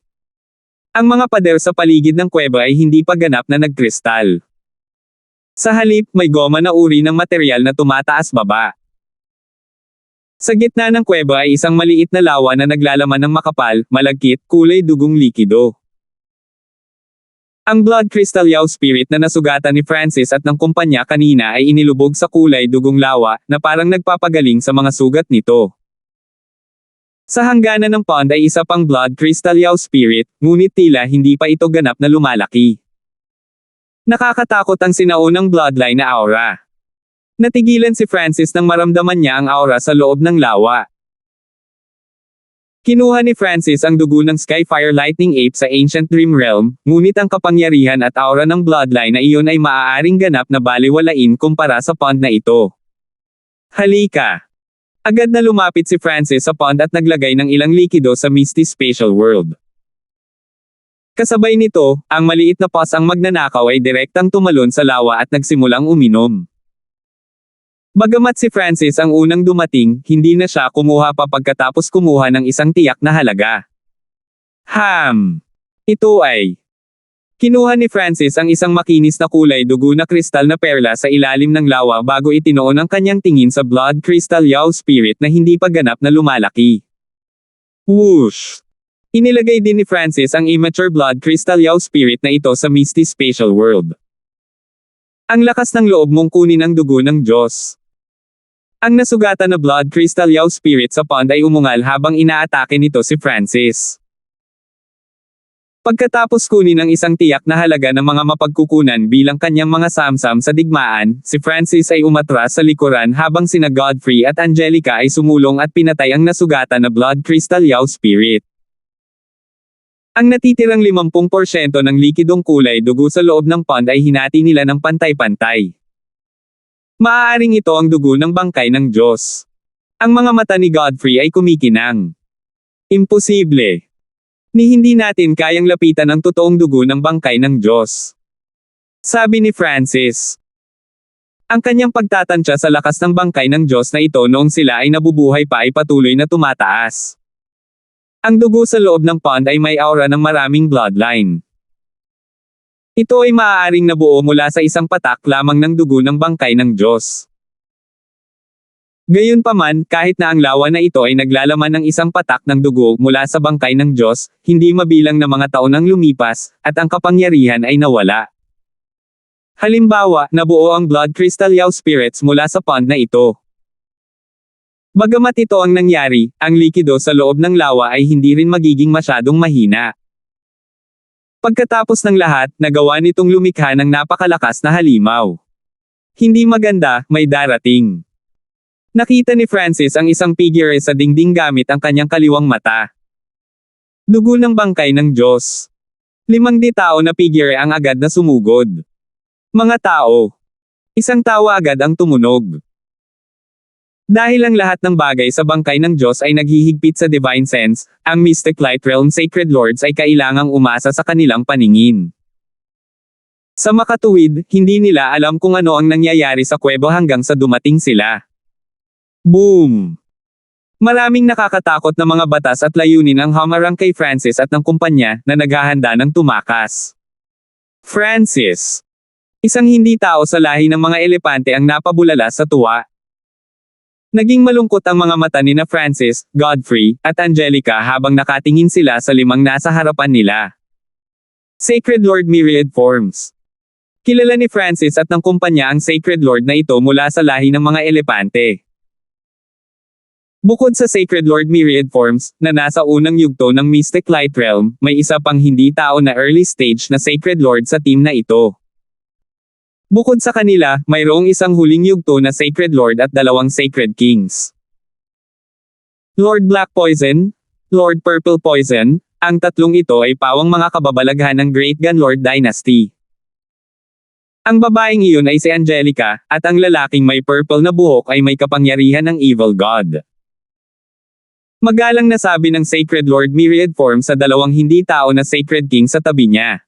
Ang mga pader sa paligid ng kuweba ay hindi pa ganap na nagkristal. Sa halip, may goma na uri ng material na tumataas baba. Sa gitna ng kuweba ay isang maliit na lawa na naglalaman ng makapal, malagkit, kulay dugong likido. Ang blood crystal yaw spirit na nasugatan ni Francis at ng kumpanya kanina ay inilubog sa kulay dugong lawa, na parang nagpapagaling sa mga sugat nito. Sa hangganan ng pond ay isa pang blood crystal yaw spirit, ngunit tila hindi pa ito ganap na lumalaki. Nakakatakot ang sinaunang bloodline na aura. Natigilan si Francis nang maramdaman niya ang aura sa loob ng lawa. Kinuha ni Francis ang dugo ng Skyfire Lightning Ape sa Ancient Dream Realm, ngunit ang kapangyarihan at aura ng bloodline na iyon ay maaaring ganap na balewalain kumpara sa pond na ito. Halika! Agad na lumapit si Francis sa pond at naglagay ng ilang likido sa Misty Spatial World. Kasabay nito, ang maliit na paws ang magnanakaw ay direktang tumalon sa lawa at nagsimulang uminom. Bagamat si Francis ang unang dumating, hindi na siya kumuha pa pagkatapos kumuha ng isang tiyak na halaga. Ito ay. Kinuha ni Francis ang isang makinis na kulay dugo na kristal na perla sa ilalim ng lawa bago itinoon ang kanyang tingin sa blood crystal yaw spirit na hindi pa ganap na lumalaki. Whoosh! Inilagay din ni Francis ang immature blood crystal yaw spirit na ito sa Misty Spatial World. Ang lakas ng loob mong kunin ang dugo ng Diyos. Ang nasugatan na blood crystal yaw spirit sa pond ay umungal habang inaatake nito si Francis. Pagkatapos kunin ang isang tiyak na halaga ng mga mapagkukunan bilang kanyang mga samsam sa digmaan, si Francis ay umatras sa likuran habang sina Godfrey at Angelica ay sumulong at pinatay ang nasugatan na blood crystal yaw spirit. Ang natitirang 50% ng likidong kulay dugo sa loob ng pond ay hinati nila ng pantay-pantay. Maaaring ito ang dugo ng bangkay ng Diyos. Ang mga mata ni Godfrey ay kumikinang. Imposible. Ni hindi natin kayang lapitan ang totoong dugo ng bangkay ng Diyos. Sabi ni Francis. Ang kanyang pagtatansya sa lakas ng bangkay ng Diyos na ito noong sila ay nabubuhay pa ay patuloy na tumataas. Ang dugo sa loob ng pond ay may aura ng maraming bloodline. Ito ay maaaring nabuo mula sa isang patak lamang ng dugo ng bangkay ng Diyos. Gayunpaman, kahit na ang lawa na ito ay naglalaman ng isang patak ng dugo mula sa bangkay ng Diyos, hindi mabilang na mga taon ang lumipas, at ang kapangyarihan ay nawala. Halimbawa, nabuo ang blood crystal yaw spirits mula sa pond na ito. Bagamat ito ang nangyari, ang likido sa loob ng lawa ay hindi rin magiging masyadong mahina. Pagkatapos ng lahat, nagawa nitong lumikha ng napakalakas na halimaw. Hindi maganda, may darating. Nakita ni Francis ang isang figure sa dingding gamit ang kanyang kaliwang mata. Dugo ng bangkay ng Diyos. 5 tao na figure ang agad na sumugod. Mga tao. Isang tawa agad ang tumunog. Dahil ang lahat ng bagay sa bangkay ng Diyos ay naghihigpit sa divine sense, ang Mystic Light Realm Sacred Lords ay kailangang umasa sa kanilang paningin. Sa makatuwid, hindi nila alam kung ano ang nangyayari sa kuweba hanggang sa dumating sila. Boom! Maraming nakakatakot na mga batas at layunin ang hamarang kay Francis at ng kumpanya na naghahanda ng tumakas. Francis. Isang hindi tao sa lahi ng mga elepante ang napabulala sa tuwa. Naging malungkot ang mga mata ni na Francis, Godfrey, at Angelica habang nakatingin sila sa 5 nasa harapan nila. Sacred Lord Myriad Forms. Kilala ni Francis at ng kumpanya ang Sacred Lord na ito mula sa lahi ng mga elepante. Bukod sa Sacred Lord Myriad Forms, na nasa unang yugto ng Mystic Light Realm, may isa pang hindi tao na early stage na Sacred Lord sa team na ito. Bukod sa kanila, mayroong isang huling yugto na Sacred Lord at 2 Sacred Kings. Lord Black Poison, Lord Purple Poison, ang tatlong ito ay pawang mga kababalaghan ng Great Gunlord Dynasty. Ang babaeng iyon ay si Angelica, at ang lalaking may purple na buhok ay may kapangyarihan ng Evil God. Magalang nasabi ng Sacred Lord Myriad Form sa 2 hindi tao na Sacred King sa tabi niya.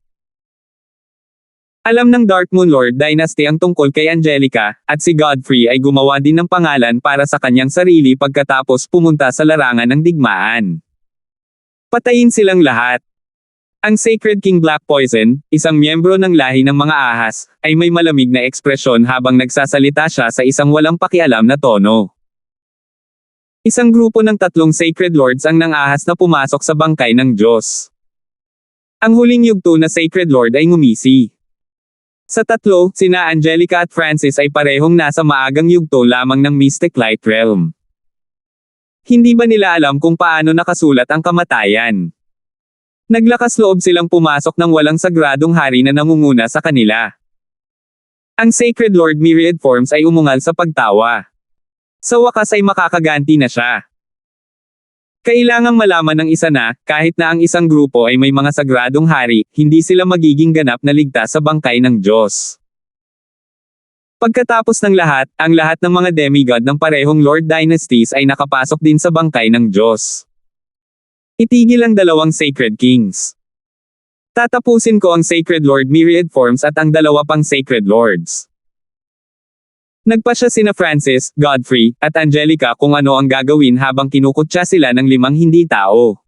Alam ng Dark Moon Lord Dynasty ang tungkol kay Angelica, at si Godfrey ay gumawa din ng pangalan para sa kanyang sarili pagkatapos pumunta sa larangan ng digmaan. Patayin silang lahat. Ang Sacred King Black Poison, isang miyembro ng lahi ng mga ahas, ay may malamig na ekspresyon habang nagsasalita siya sa isang walang pakialam na tono. Isang grupo ng 3 Sacred Lords ang nang-ahas na pumasok sa bangkay ng Diyos. Ang huling yugto na Sacred Lord ay ngumisi. Sa 3, sina Angelica at Francis ay parehong nasa maagang yugto lamang ng Mystic Light Realm. Hindi ba nila alam kung paano nakasulat ang kamatayan? Naglakas loob silang pumasok ng walang sagradong hari na nangunguna sa kanila. Ang Sacred Lord Myriad Forms ay umungal sa pagtawa. Sa wakas ay makakaganti na siya. Kailangang malaman ng isa na, kahit na ang isang grupo ay may mga sagradong hari, hindi sila magiging ganap na ligtas sa bangkay ng Diyos. Pagkatapos ng lahat, ang lahat ng mga demigod ng parehong Lord Dynasties ay nakapasok din sa bangkay ng Diyos. Itigil ang 2 Sacred Kings. Tatapusin ko ang Sacred Lord Myriad Forms at ang 2 pang Sacred Lords. Nagpasya sina Francis, Godfrey, at Angelica kung ano ang gagawin habang kinukutya sila ng 5 hindi tao.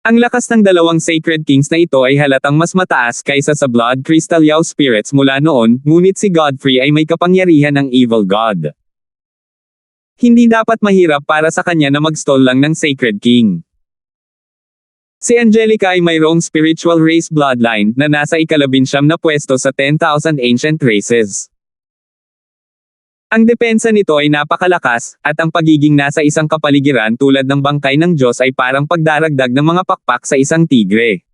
Ang lakas ng 2 Sacred Kings na ito ay halatang mas mataas kaysa sa Blood Crystal Yao Spirits mula noon, ngunit si Godfrey ay may kapangyarihan ng Evil God. Hindi dapat mahirap para sa kanya na mag-stall lang ng Sacred King. Si Angelica ay mayroong spiritual race bloodline na nasa ika-19 na pwesto sa 10,000 ancient races. Ang depensa nito ay napakalakas, at ang pagiging nasa isang kapaligiran tulad ng bangkay ng Diyos ay parang pagdaragdag ng mga pakpak sa isang tigre.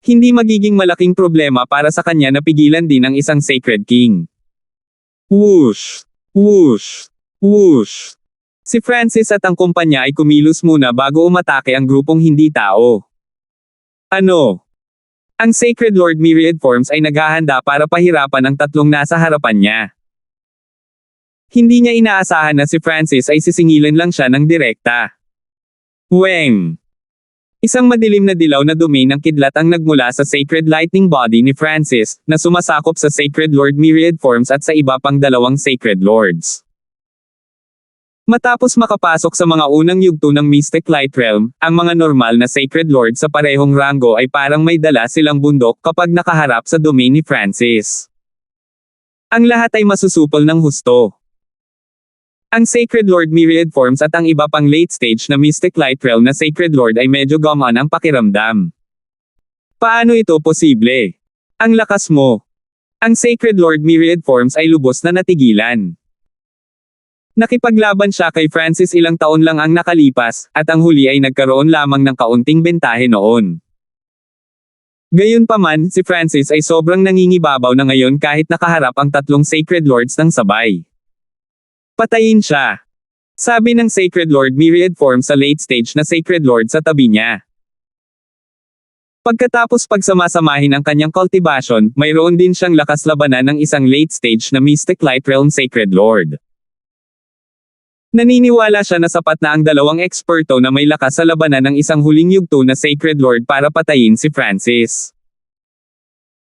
Hindi magiging malaking problema para sa kanya na pigilan din ang isang Sacred King. Whoosh! Whoosh! Whoosh! Si Francis at ang kumpanya ay kumilos muna bago umatake ang grupong hindi tao. Ano? Ang Sacred Lord Myriad Forms ay naghahanda para pahirapan ang 3 nasa harapan niya. Hindi niya inaasahan na si Francis ay sisingilin lang siya ng direkta. Weng! Isang madilim na dilaw na dumi ng kidlat ang nagmula sa Sacred Lightning Body ni Francis, na sumasakop sa Sacred Lord Myriad Forms at sa iba pang 2 Sacred Lords. Matapos makapasok sa mga unang yugto ng Mystic Light Realm, ang mga normal na Sacred Lords sa parehong ranggo ay parang may dala silang bundok kapag nakaharap sa domain ni Francis. Ang lahat ay masusupol ng husto. Ang Sacred Lord Myriad Forms at ang iba pang late stage na Mystic Light Realm na Sacred Lord ay medyo gumaan ang pakiramdam. Paano ito posible? Ang lakas mo. Ang Sacred Lord Myriad Forms ay lubos na natigilan. Nakipaglaban siya kay Francis ilang taon lang ang nakalipas, at ang huli ay nagkaroon lamang ng kaunting bentahe noon. Gayunpaman, si Francis ay sobrang nangingibabaw na ngayon kahit nakaharap ang 3 Sacred Lords ng sabay. Patayin siya. Sabi ng Sacred Lord Myriad Forms sa late stage na Sacred Lord sa tabi niya. Pagkatapos pagsamasamahin ang kanyang cultivation, mayroon din siyang lakas labanan ng isang late stage na Mystic Light Realm Sacred Lord. Naniniwala siya na sapat na ang 2 eksperto na may lakas sa labanan ng isang huling yugto na Sacred Lord para patayin si Francis.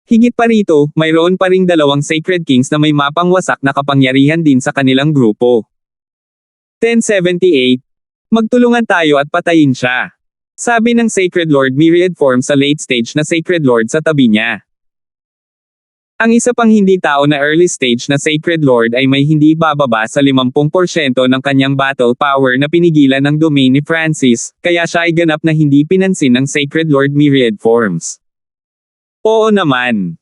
Higit pa rito, mayroon pa ring 2 Sacred Kings na may mapangwasak na kapangyarihan din sa kanilang grupo. 1078. Magtulungan tayo at patayin siya. Sabi ng Sacred Lord Myriad Forms sa late stage na Sacred Lord sa tabi niya. Ang isa pang hindi tao na early stage na Sacred Lord ay may hindi bababa sa 50% ng kanyang battle power na pinigilan ng domain ni Francis, kaya siya ay ganap na hindi pinansin ng Sacred Lord Myriad Forms. Oo naman.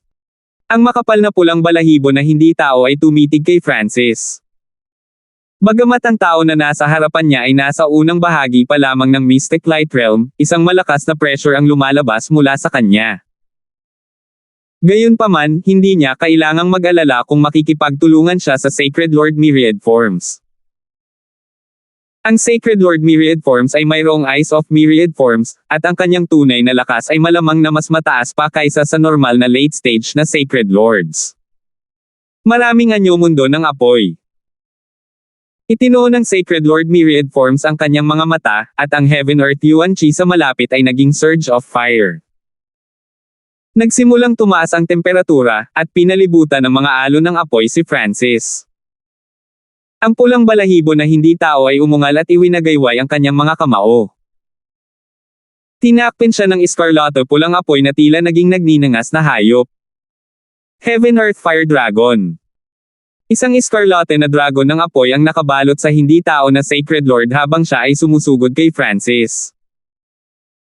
Ang makapal na pulang balahibo na hindi tao ay tumitig kay Francis. Bagamat ang tao na nasa harapan niya ay nasa unang bahagi pa lamang ng Mystic Light Realm, isang malakas na pressure ang lumalabas mula sa kanya. Gayunpaman, hindi niya kailangang mag-alala kung makikipagtulungan siya sa Sacred Lord Myriad Forms. Ang Sacred Lord Myriad Forms ay mayroong Eyes of Myriad Forms, at ang kanyang tunay na lakas ay malamang na mas mataas pa kaysa sa normal na late stage na Sacred Lords. Maraming anyo mundo ng apoy. Itinuon ng Sacred Lord Myriad Forms ang kanyang mga mata, at ang Heaven Earth Yuan Chi sa malapit ay naging surge of fire. Nagsimulang tumaas ang temperatura, at pinalibutan ng mga alon ng apoy si Francis. Ang pulang balahibo na hindi tao ay umungal at iwinagayway ang kanyang mga kamao. Tinakpin siya ng eskarlato pulang apoy na tila naging nagninangas na hayop. Heaven Earth Fire Dragon. Isang eskarlate na dragon ng apoy ang nakabalot sa hindi tao na Sacred Lord habang siya ay sumusugod kay Francis.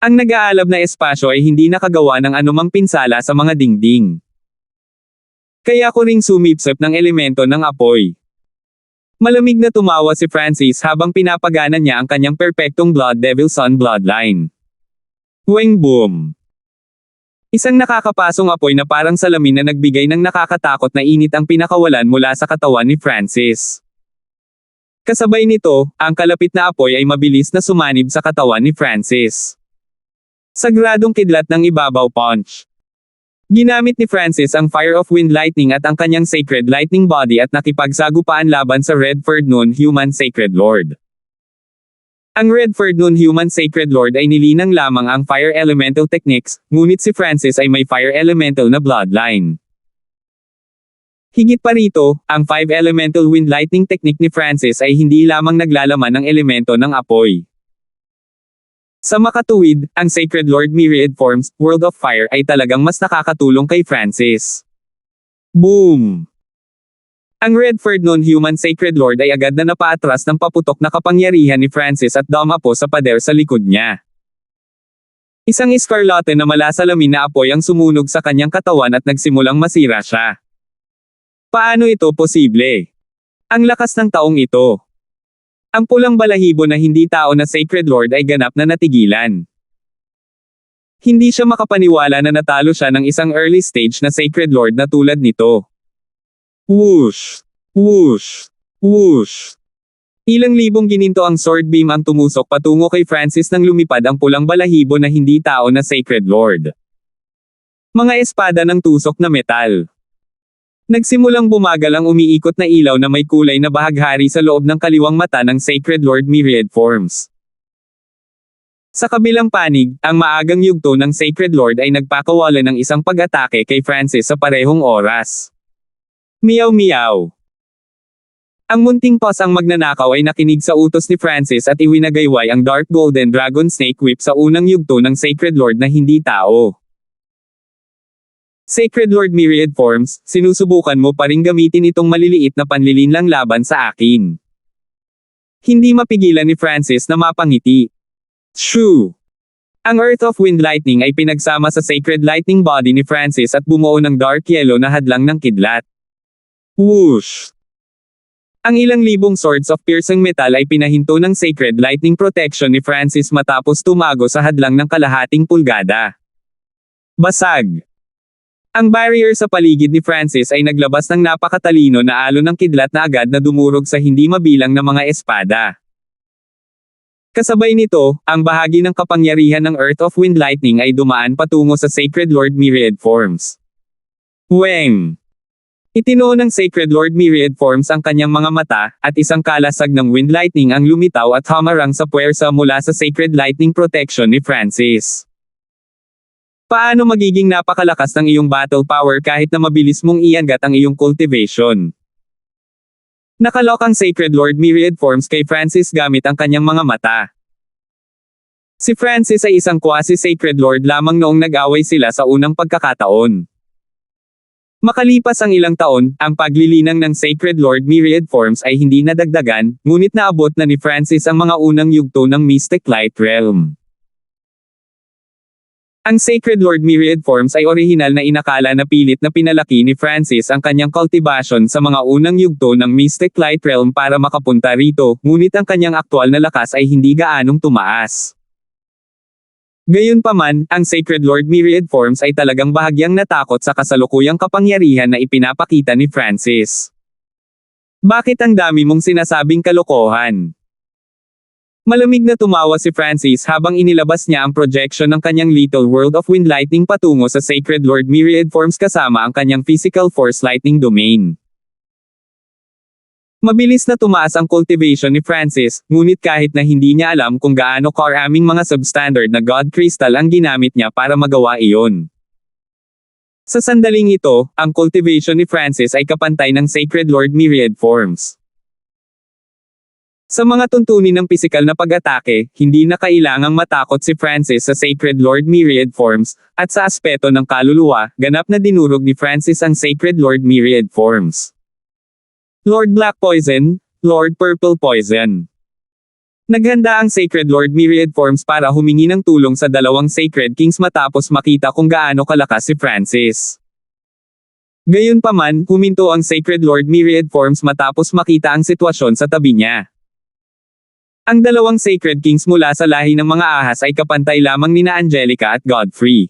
Ang nag-aalab na espasyo ay hindi nakagawa ng anumang pinsala sa mga dingding. Kaya ko ring sumipsip ng elemento ng apoy. Malamig na tumawa si Francis habang pinapagana niya ang kanyang perpektong Blood Devil Sun bloodline. Weng boom! Isang nakakapasong apoy na parang salamin na nagbigay ng nakakatakot na init ang pinakawalan mula sa katawan ni Francis. Kasabay nito, ang kalapit na apoy ay mabilis na sumanib sa katawan ni Francis. Sagradong kidlat ng ibabaw punch. Ginamit ni Francis ang Fire of Wind Lightning at ang kanyang Sacred Lightning Body at nakipagsagupaan laban sa Redford Noon Human Sacred Lord. Ang Redford Noon Human Sacred Lord ay nilinang lamang ang Fire Elemental Techniques, ngunit si Francis ay may Fire Elemental na bloodline. Higit pa rito, ang 5 Elemental Wind Lightning Technique ni Francis ay hindi lamang naglalaman ng elemento ng apoy. Sa makatuwid, ang Sacred Lord Myriad Forms, World of Fire ay talagang mas nakakatulong kay Francis. Boom! Ang Redford Noon Human Sacred Lord ay agad na napaatras ng paputok na kapangyarihan ni Francis at dumapo sa pader sa likod niya. Isang eskarlate na malasalamin na apoy ang sumunog sa kanyang katawan at nagsimulang masira siya. Paano ito posible? Ang lakas ng taong ito. Ang pulang balahibo na hindi tao na Sacred Lord ay ganap na natigilan. Hindi siya makapaniwala na natalo siya ng isang early stage na Sacred Lord na tulad nito. Whoosh! Whoosh! Whoosh! Ilang libong gininto ang sword beam ang tumusok patungo kay Francis nang lumipad ang pulang balahibo na hindi tao na Sacred Lord. Mga espada ng tusok na metal. Nagsimulang bumagal ang umiikot na ilaw na may kulay na bahaghari sa loob ng kaliwang mata ng Sacred Lord Myriad Forms. Sa kabilang panig, ang maagang yugto ng Sacred Lord ay nagpakawala ng isang pag-atake kay Francis sa parehong oras. Meow meow. Ang munting paws ang magnanakaw ay nakinig sa utos ni Francis at iwinagayway ang Dark Golden Dragon Snake Whip sa unang yugto ng Sacred Lord na hindi tao. Sacred Lord Myriad Forms, sinusubukan mo pa ring gamitin itong maliliit na panlilinlang laban sa akin. Hindi mapigilan ni Francis na mapangiti. Shoo! Ang Earth of Wind Lightning ay pinagsama sa Sacred Lightning Body ni Francis at bumuo ng dark yellow na hadlang ng kidlat. Whoosh! Ang ilang libong swords of piercing metal ay pinahinto ng Sacred Lightning Protection ni Francis matapos tumago sa hadlang ng kalahating pulgada. Basag! Ang barrier sa paligid ni Francis ay naglabas ng napakatalino na alon ng kidlat na agad na dumurog sa hindi mabilang na mga espada. Kasabay nito, ang bahagi ng kapangyarihan ng Earth of Wind Lightning ay dumaan patungo sa Sacred Lord Myriad Forms. Weng! Itinuon ng Sacred Lord Myriad Forms ang kanyang mga mata, at isang kalasag ng Wind Lightning ang lumitaw at hamarang sa puwersa mula sa Sacred Lightning Protection ni Francis. Paano magiging napakalakas ng iyong battle power kahit na mabilis mong iangat ang iyong cultivation? Nakalok ang Sacred Lord Myriad Forms kay Francis gamit ang kanyang mga mata. Si Francis ay isang quasi-Sacred Lord lamang noong nag-away sila sa unang pagkakataon. Makalipas ang ilang taon, ang paglilinang ng Sacred Lord Myriad Forms ay hindi nadagdagan, ngunit naabot na ni Francis ang mga unang yugto ng Mystic Light Realm. Ang Sacred Lord Myriad Forms ay orihinal na inakala na pilit na pinalaki ni Francis ang kanyang cultivation sa mga unang yugto ng Mystic Light Realm para makapunta rito, ngunit ang kanyang aktwal na lakas ay hindi gaanong tumaas. Gayunpaman, ang Sacred Lord Myriad Forms ay talagang bahagyang natakot sa kasalukuyang kapangyarihan na ipinapakita ni Francis. Bakit ang dami mong sinasabing kalokohan? Malamig na tumawa si Francis habang inilabas niya ang projection ng kanyang Little World of Wind Lightning patungo sa Sacred Lord Myriad Forms kasama ang kanyang Physical Force Lightning Domain. Mabilis na tumaas ang cultivation ni Francis, ngunit kahit na hindi niya alam kung gaano karaming mga substandard na God Crystal ang ginamit niya para magawa iyon. Sa sandaling ito, ang cultivation ni Francis ay kapantay ng Sacred Lord Myriad Forms. Sa mga tuntunin ng pisikal na pag-atake, hindi na kailangang matakot si Francis sa Sacred Lord Myriad Forms, at sa aspeto ng kaluluwa, ganap na dinurog ni Francis ang Sacred Lord Myriad Forms. Lord Black Poison, Lord Purple Poison. Naghanda ang Sacred Lord Myriad Forms para humingi ng tulong sa dalawang Sacred Kings matapos makita kung gaano kalakas si Francis. Gayunpaman, huminto ang Sacred Lord Myriad Forms matapos makita ang sitwasyon sa tabi niya. Ang dalawang Sacred Kings mula sa lahi ng mga ahas ay kapantay lamang nina Angelica at Godfrey.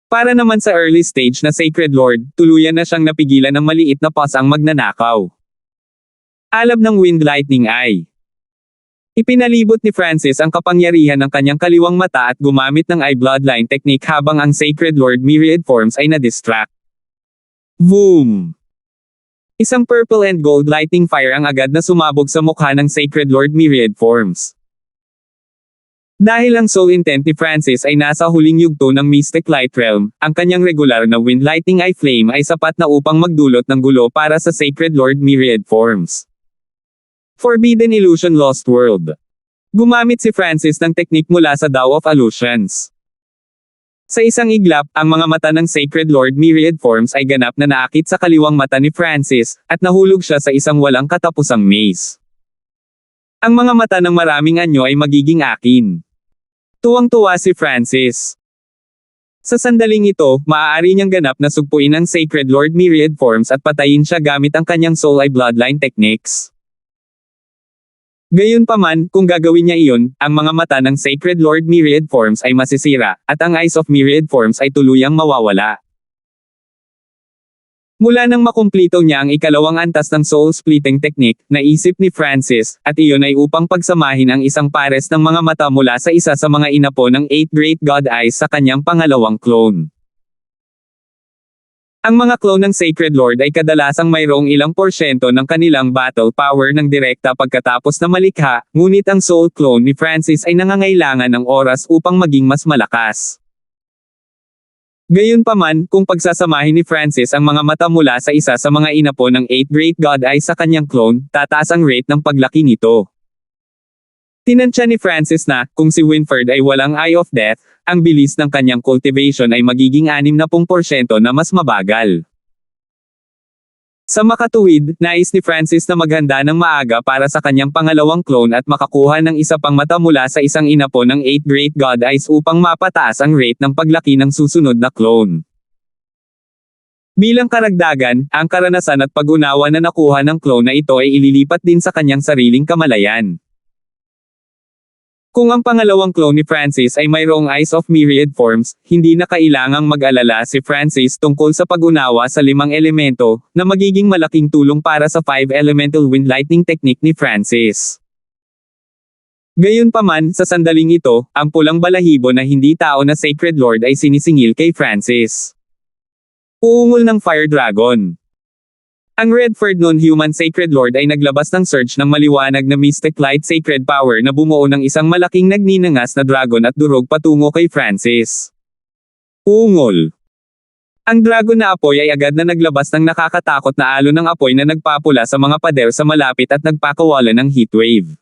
Para naman sa early stage na Sacred Lord, tuluyan na siyang napigilan ng maliit na pasang magnanakaw. Alab ng Wind Lightning Eye. Ipinalibot ni Francis ang kapangyarihan ng kanyang kaliwang mata at gumamit ng Eye Bloodline technique habang ang Sacred Lord Myriad Forms ay na-distract. Boom! Isang purple and gold lightning fire ang agad na sumabog sa mukha ng Sacred Lord Myriad Forms. Dahil ang soul intent ni Francis ay nasa huling yugto ng Mystic Light Realm, ang kanyang regular na Wind Lightning Eye Flame ay sapat na upang magdulot ng gulo para sa Sacred Lord Myriad Forms. Forbidden Illusion Lost World. Gumamit si Francis ng teknik mula sa Tao of Illusions. Sa isang iglap, ang mga mata ng Sacred Lord Myriad Forms ay ganap na naakit sa kaliwang mata ni Francis, at nahulog siya sa isang walang katapusang maze. Ang mga mata ng maraming anyo ay magiging akin. Tuwang-tuwa si Francis. Sa sandaling ito, maaari niyang ganap na sugpuin ang Sacred Lord Myriad Forms at patayin siya gamit ang kanyang Soul Eye Bloodline techniques. Gayunpaman, kung gagawin niya iyon, ang mga mata ng Sacred Lord Myriad Forms ay masisira, at ang Eyes of Myriad Forms ay tuluyang mawawala. Mula nang makumplito niya ang ikalawang antas ng Soul Splitting Technique, naisip ni Francis, at iyon ay upang pagsamahin ang isang pares ng mga mata mula sa isa sa mga inapo ng 8 Great God Eyes sa kanyang pangalawang clone. Ang mga clone ng Sacred Lord ay kadalasang mayroong ilang porsyento ng kanilang battle power ng direkta pagkatapos na malikha, ngunit ang soul clone ni Francis ay nangangailangan ng oras upang maging mas malakas. Gayunpaman, kung pagsasamahin ni Francis ang mga mata mula sa isa sa mga inapo ng 8 Great God Eyes sa kanyang clone, tataas ang rate ng paglaki nito. Tinansya ni Francis na, kung si Winford ay walang Eye of Death, ang bilis ng kanyang cultivation ay magiging 60% na mas mabagal. Sa makatuwid, nais ni Francis na maghanda ng maaga para sa kanyang pangalawang clone at makakuha ng isa pang mata mula sa isang inapo ng 8 Great God Eyes upang mapataas ang rate ng paglaki ng susunod na clone. Bilang karagdagan, ang karanasan at pag-unawa na nakuha ng clone na ito ay ililipat din sa kanyang sariling kamalayan. Kung ang pangalawang clone ni Francis ay mayroong Eyes of Myriad Forms, hindi na kailangang mag-alala si Francis tungkol sa pag-unawa sa 5 elemento, na magiging malaking tulong para sa 5 Elemental Wind Lightning Technique ni Francis. Gayunpaman, sa sandaling ito, ang pulang balahibo na hindi tao na Sacred Lord ay sinisingil kay Francis. Uungol ng Fire Dragon. Ang Redford non-human Sacred Lord ay naglabas ng surge ng maliwanag na Mystic Light Sacred Power na bumuo ng isang malaking nagninangas na dragon at durog patungo kay Francis. Ungol. Ang dragon na apoy ay agad na naglabas ng nakakatakot na alon ng apoy na nagpapula sa mga pader sa malapit at nagpakawalan ng heatwave.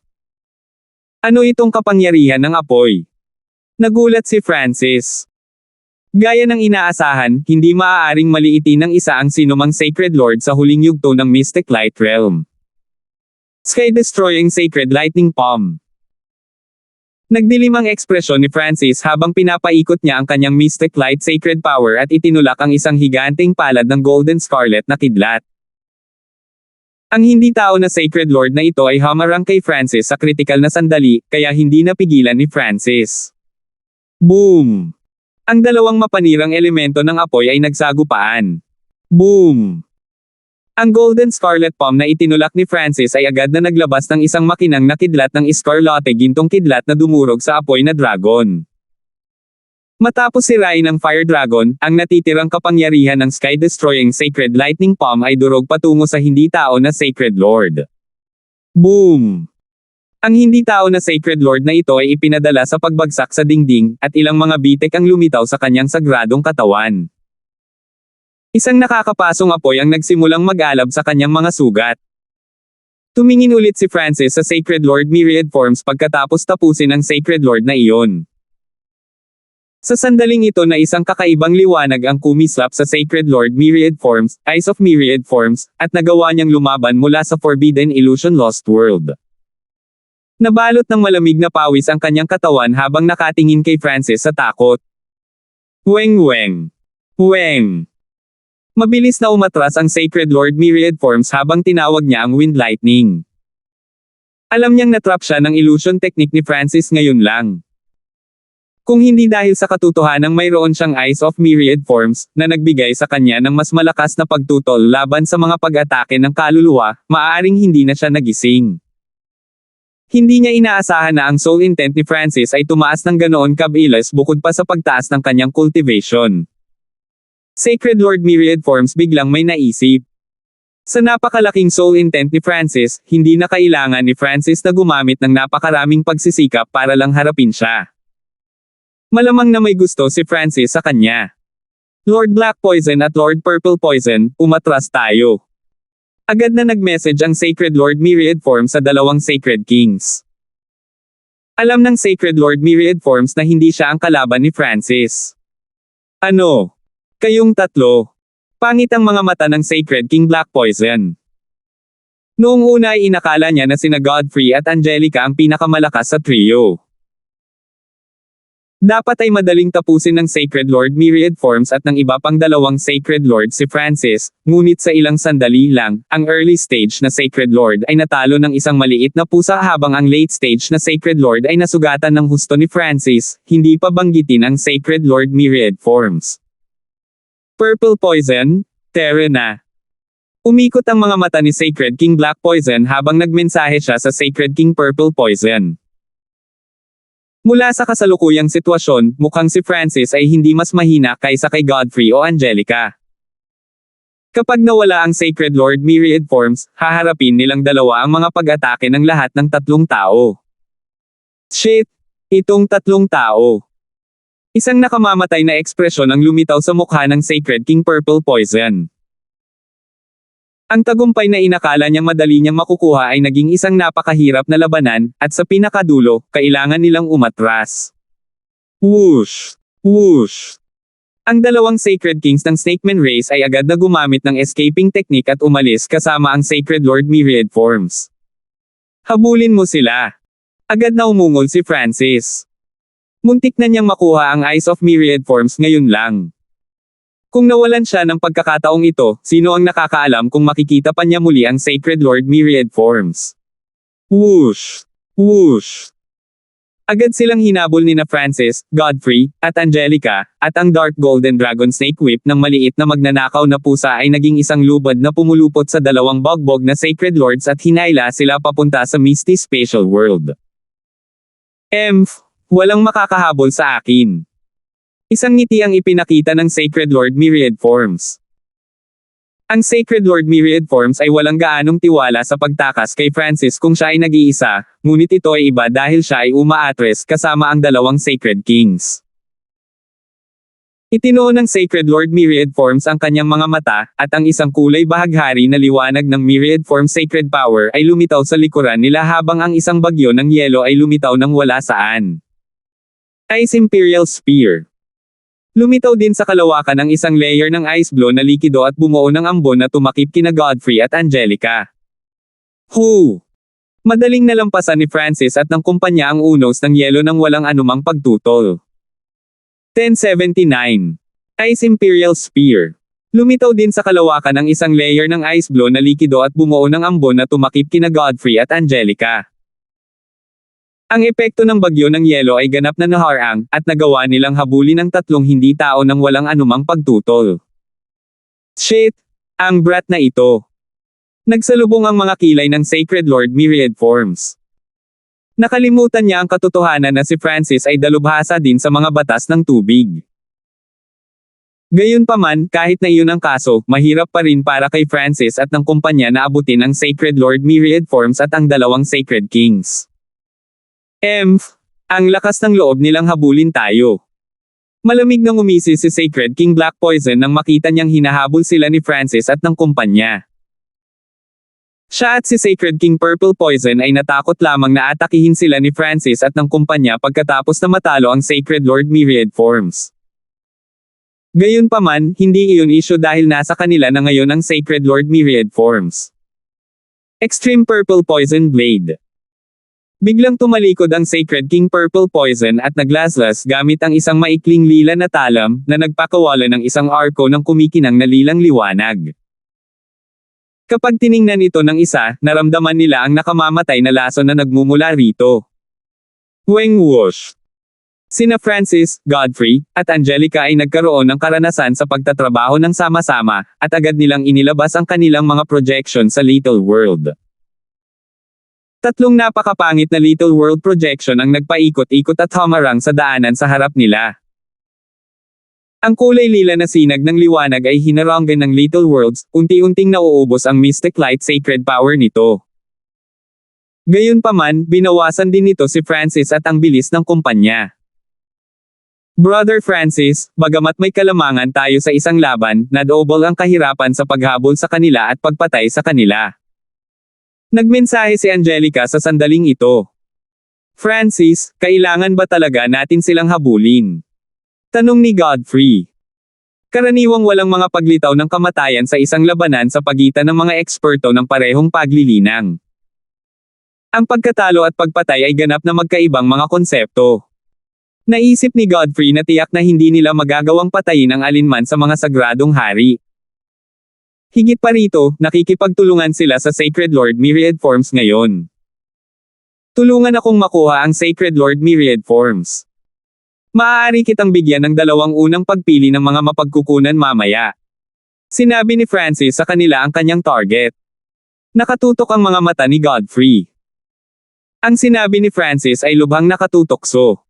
Ano itong kapangyarihan ng apoy? Nagulat si Francis. Gaya ng inaasahan, hindi maaaring maliitin ng isa ang sinumang Sacred Lord sa huling yugto ng Mystic Light Realm. Sky-destroying Sacred Lightning Palm. Nagdilim ang ekspresyon ni Francis habang pinapaikot niya ang kanyang Mystic Light Sacred Power at itinulak ang isang higanteng palad ng Golden Scarlet na kidlat. Ang hindi tao na Sacred Lord na ito ay hamarang kay Francis sa kritikal na sandali, kaya hindi napigilan ni Francis. Boom! Ang dalawang mapanirang elemento ng apoy ay nagsagupaan. Boom! Ang Golden Scarlet Palm na itinulak ni Francis ay agad na naglabas ng isang makinang na kidlat ng Scarlate gintong kidlat na dumurog sa apoy na dragon. Matapos sirain ng Fire Dragon, ang natitirang kapangyarihan ng Sky-destroying Sacred Lightning Palm ay durog patungo sa hindi tao na Sacred Lord. Boom! Ang hindi tao na Sacred Lord na ito ay ipinadala sa pagbagsak sa dingding, at ilang mga bitek ang lumitaw sa kanyang sagradong katawan. Isang nakakapasong apoy ang nagsimulang mag-alab sa kanyang mga sugat. Tumingin ulit si Francis sa Sacred Lord Myriad Forms pagkatapos tapusin ang Sacred Lord na iyon. Sa sandaling ito na isang kakaibang liwanag ang kumislap sa Sacred Lord Myriad Forms, Eyes of Myriad Forms, at nagawa niyang lumaban mula sa Forbidden Illusion Lost World. Nabalot ng malamig na pawis ang kanyang katawan habang nakatingin kay Francis sa takot. Weng weng. Weng. Mabilis na umatras ang Sacred Lord Myriad Forms habang tinawag niya ang Wind Lightning. Alam niyang natrap siya ng illusion technique ni Francis ngayon lang. Kung hindi dahil sa katotohanang mayroon siyang Eyes of Myriad Forms, na nagbigay sa kanya ng mas malakas na pagtutol laban sa mga pag-atake ng kaluluwa, maaaring hindi na siya nagising. Hindi niya inaasahan na ang soul intent ni Francis ay tumaas ng ganoon kabilis bukod pa sa pagtaas ng kanyang cultivation. Sacred Lord Myriad Forms biglang may naisip. Sa napakalaking soul intent ni Francis, hindi na kailangan ni Francis na gumamit ng napakaraming pagsisikap para lang harapin siya. Malamang na may gusto si Francis sa kanya. Lord Black Poison at Lord Purple Poison, umatras tayo. Agad na nag-message ang Sacred Lord Myriad Forms sa dalawang Sacred Kings. Alam ng Sacred Lord Myriad Forms na hindi siya ang kalaban ni Francis. Ano? Kayong tatlo. Pangit ang mga mata ng Sacred King Black Poison. Noong una ay inakala niya na sina Godfrey at Angelica ang pinakamalakas sa trio. Dapat ay madaling tapusin ng Sacred Lord Myriad Forms at ng iba pang dalawang Sacred Lord si Francis, ngunit sa ilang sandali lang, ang early stage na Sacred Lord ay natalo ng isang maliit na pusa habang ang late stage na Sacred Lord ay nasugatan ng husto ni Francis, hindi pa banggitin ang Sacred Lord Myriad Forms. Purple Poison, Terra na. Umikot ang mga mata ni Sacred King Black Poison habang nagmensahe siya sa Sacred King Purple Poison. Mula sa kasalukuyang sitwasyon, mukhang si Francis ay hindi mas mahina kaysa kay Godfrey o Angelica. Kapag nawala ang Sacred Lord Myriad Forms, haharapin nilang dalawa ang mga pag-atake ng lahat ng tatlong tao. Shit! Itong tatlong tao. Isang nakamamatay na ekspresyon ang lumitaw sa mukha ng Sacred King Purple Poison. Ang tagumpay na inakala niyang madali niyang makukuha ay naging isang napakahirap na labanan, at sa pinakadulo, kailangan nilang umatras. Whoosh! Whoosh! Ang dalawang Sacred Kings ng Snakeman race ay agad na gumamit ng escaping technique at umalis kasama ang Sacred Lord Myriad Forms. Habulin mo sila! Agad na umungol si Francis. Muntik na niyang makuha ang Eyes of Myriad Forms ngayon lang. Kung nawalan siya ng pagkakataong ito, sino ang nakakaalam kung makikita pa niya muli ang Sacred Lord Myriad Forms? Whoosh! Whoosh! Agad silang hinabol ni na Francis, Godfrey, at Angelica, at ang Dark Golden Dragon Snake Whip ng maliit na magnanakaw na pusa ay naging isang lubad na pumulupot sa dalawang bogbog na Sacred Lords at hinayla sila papunta sa Misty Spatial World. Walang makakahabol sa akin. Isang ngiti ang ipinakita ng Sacred Lord Myriad Forms. Ang Sacred Lord Myriad Forms ay walang gaanong tiwala sa pagtakas kay Francis kung siya ay nag-iisa, ngunit ito ay iba dahil siya ay umaatres kasama ang dalawang Sacred Kings. Itinuon ng Sacred Lord Myriad Forms ang kanyang mga mata, at ang isang kulay bahaghari na liwanag ng Myriad Form Sacred Power ay lumitaw sa likuran nila habang ang isang bagyo ng yelo ay lumitaw ng wala saan. Ice Imperial Spear. Lumitaw din sa kalawakan ang isang layer ng ice blow na likido at bumuo ng ambon na tumakip kina Godfrey at Angelica. Madaling nalampasan ni Francis at ng kumpanya ang unos ng yelo nang walang anumang pagtutol. 1079. Ice Imperial Spear. Lumitaw din sa kalawakan ang isang layer ng ice blow na likido at bumuo ng ambon na tumakip kina Godfrey at Angelica. Ang epekto ng bagyo ng yelo ay ganap na naharang, at nagawa nilang habulin ang tatlong hindi tao nang walang anumang pagtutol. Shit! Ang brat na ito! Nagsalubong ang mga kilay ng Sacred Lord Myriad Forms. Nakalimutan niya ang katotohanan na si Francis ay dalubhasa din sa mga batas ng tubig. Gayunpaman, kahit na iyon ang kaso, mahirap pa rin para kay Francis at ng kumpanya na abutin ang Sacred Lord Myriad Forms at ang dalawang Sacred Kings. Ang lakas ng loob nilang habulin tayo. Malamig na ngumisi si Sacred King Black Poison nang makita niyang hinahabol sila ni Francis at ng kumpanya. Siya at si Sacred King Purple Poison ay natakot lamang na atakihin sila ni Francis at ng kumpanya pagkatapos na matalo ang Sacred Lord Myriad Forms. Gayunpaman, hindi iyon issue dahil nasa kanila na ngayon ang Sacred Lord Myriad Forms. Extreme Purple Poison Blade. Biglang tumalikod ang Sacred King Purple Poison at naglaslas gamit ang isang maikling lila na talam na nagpakawala ng isang arko ng kumikinang na lilang liwanag. Kapag tiningnan ito ng isa, naramdaman nila ang nakamamatay na laso na nagmumula rito. Weng whoosh! Sina Francis, Godfrey, at Angelica ay nagkaroon ng karanasan sa pagtatrabaho ng sama-sama, at agad nilang inilabas ang kanilang mga projection sa Little World. Tatlong napakapangit na Little World projection ang nagpaikot-ikot at humarang sa daanan sa harap nila. Ang kulay lila na sinag ng liwanag ay hinaranggan ng Little Worlds, unti-unting nauubos ang mystic light sacred power nito. Gayunpaman, binawasan din nito si Francis at ang bilis ng kumpanya. Brother Francis, bagamat may kalamangan tayo sa isang laban, nadouble ang kahirapan sa paghabol sa kanila at pagpatay sa kanila. Nagmensahe si Angelica sa sandaling ito. Francis, kailangan ba talaga natin silang habulin? Tanong ni Godfrey. Karaniwang walang mga paglitaw ng kamatayan sa isang labanan sa pagitan ng mga eksperto ng parehong paglilinang. Ang pagkatalo at pagpatay ay ganap na magkaibang mga konsepto. Naisip ni Godfrey na tiyak na hindi nila magagawang patayin ang alinman sa mga sagradong hari. Higit pa rito, nakikipagtulungan sila sa Sacred Lord Myriad Forms ngayon. Tulungan akong makuha ang Sacred Lord Myriad Forms. Maaari kitang bigyan ng dalawang unang pagpili ng mga mapagkukunan mamaya. Sinabi ni Francis sa kanila ang kanyang target. Nakatutok ang mga mata ni Godfrey. Ang sinabi ni Francis ay lubhang nakatutokso.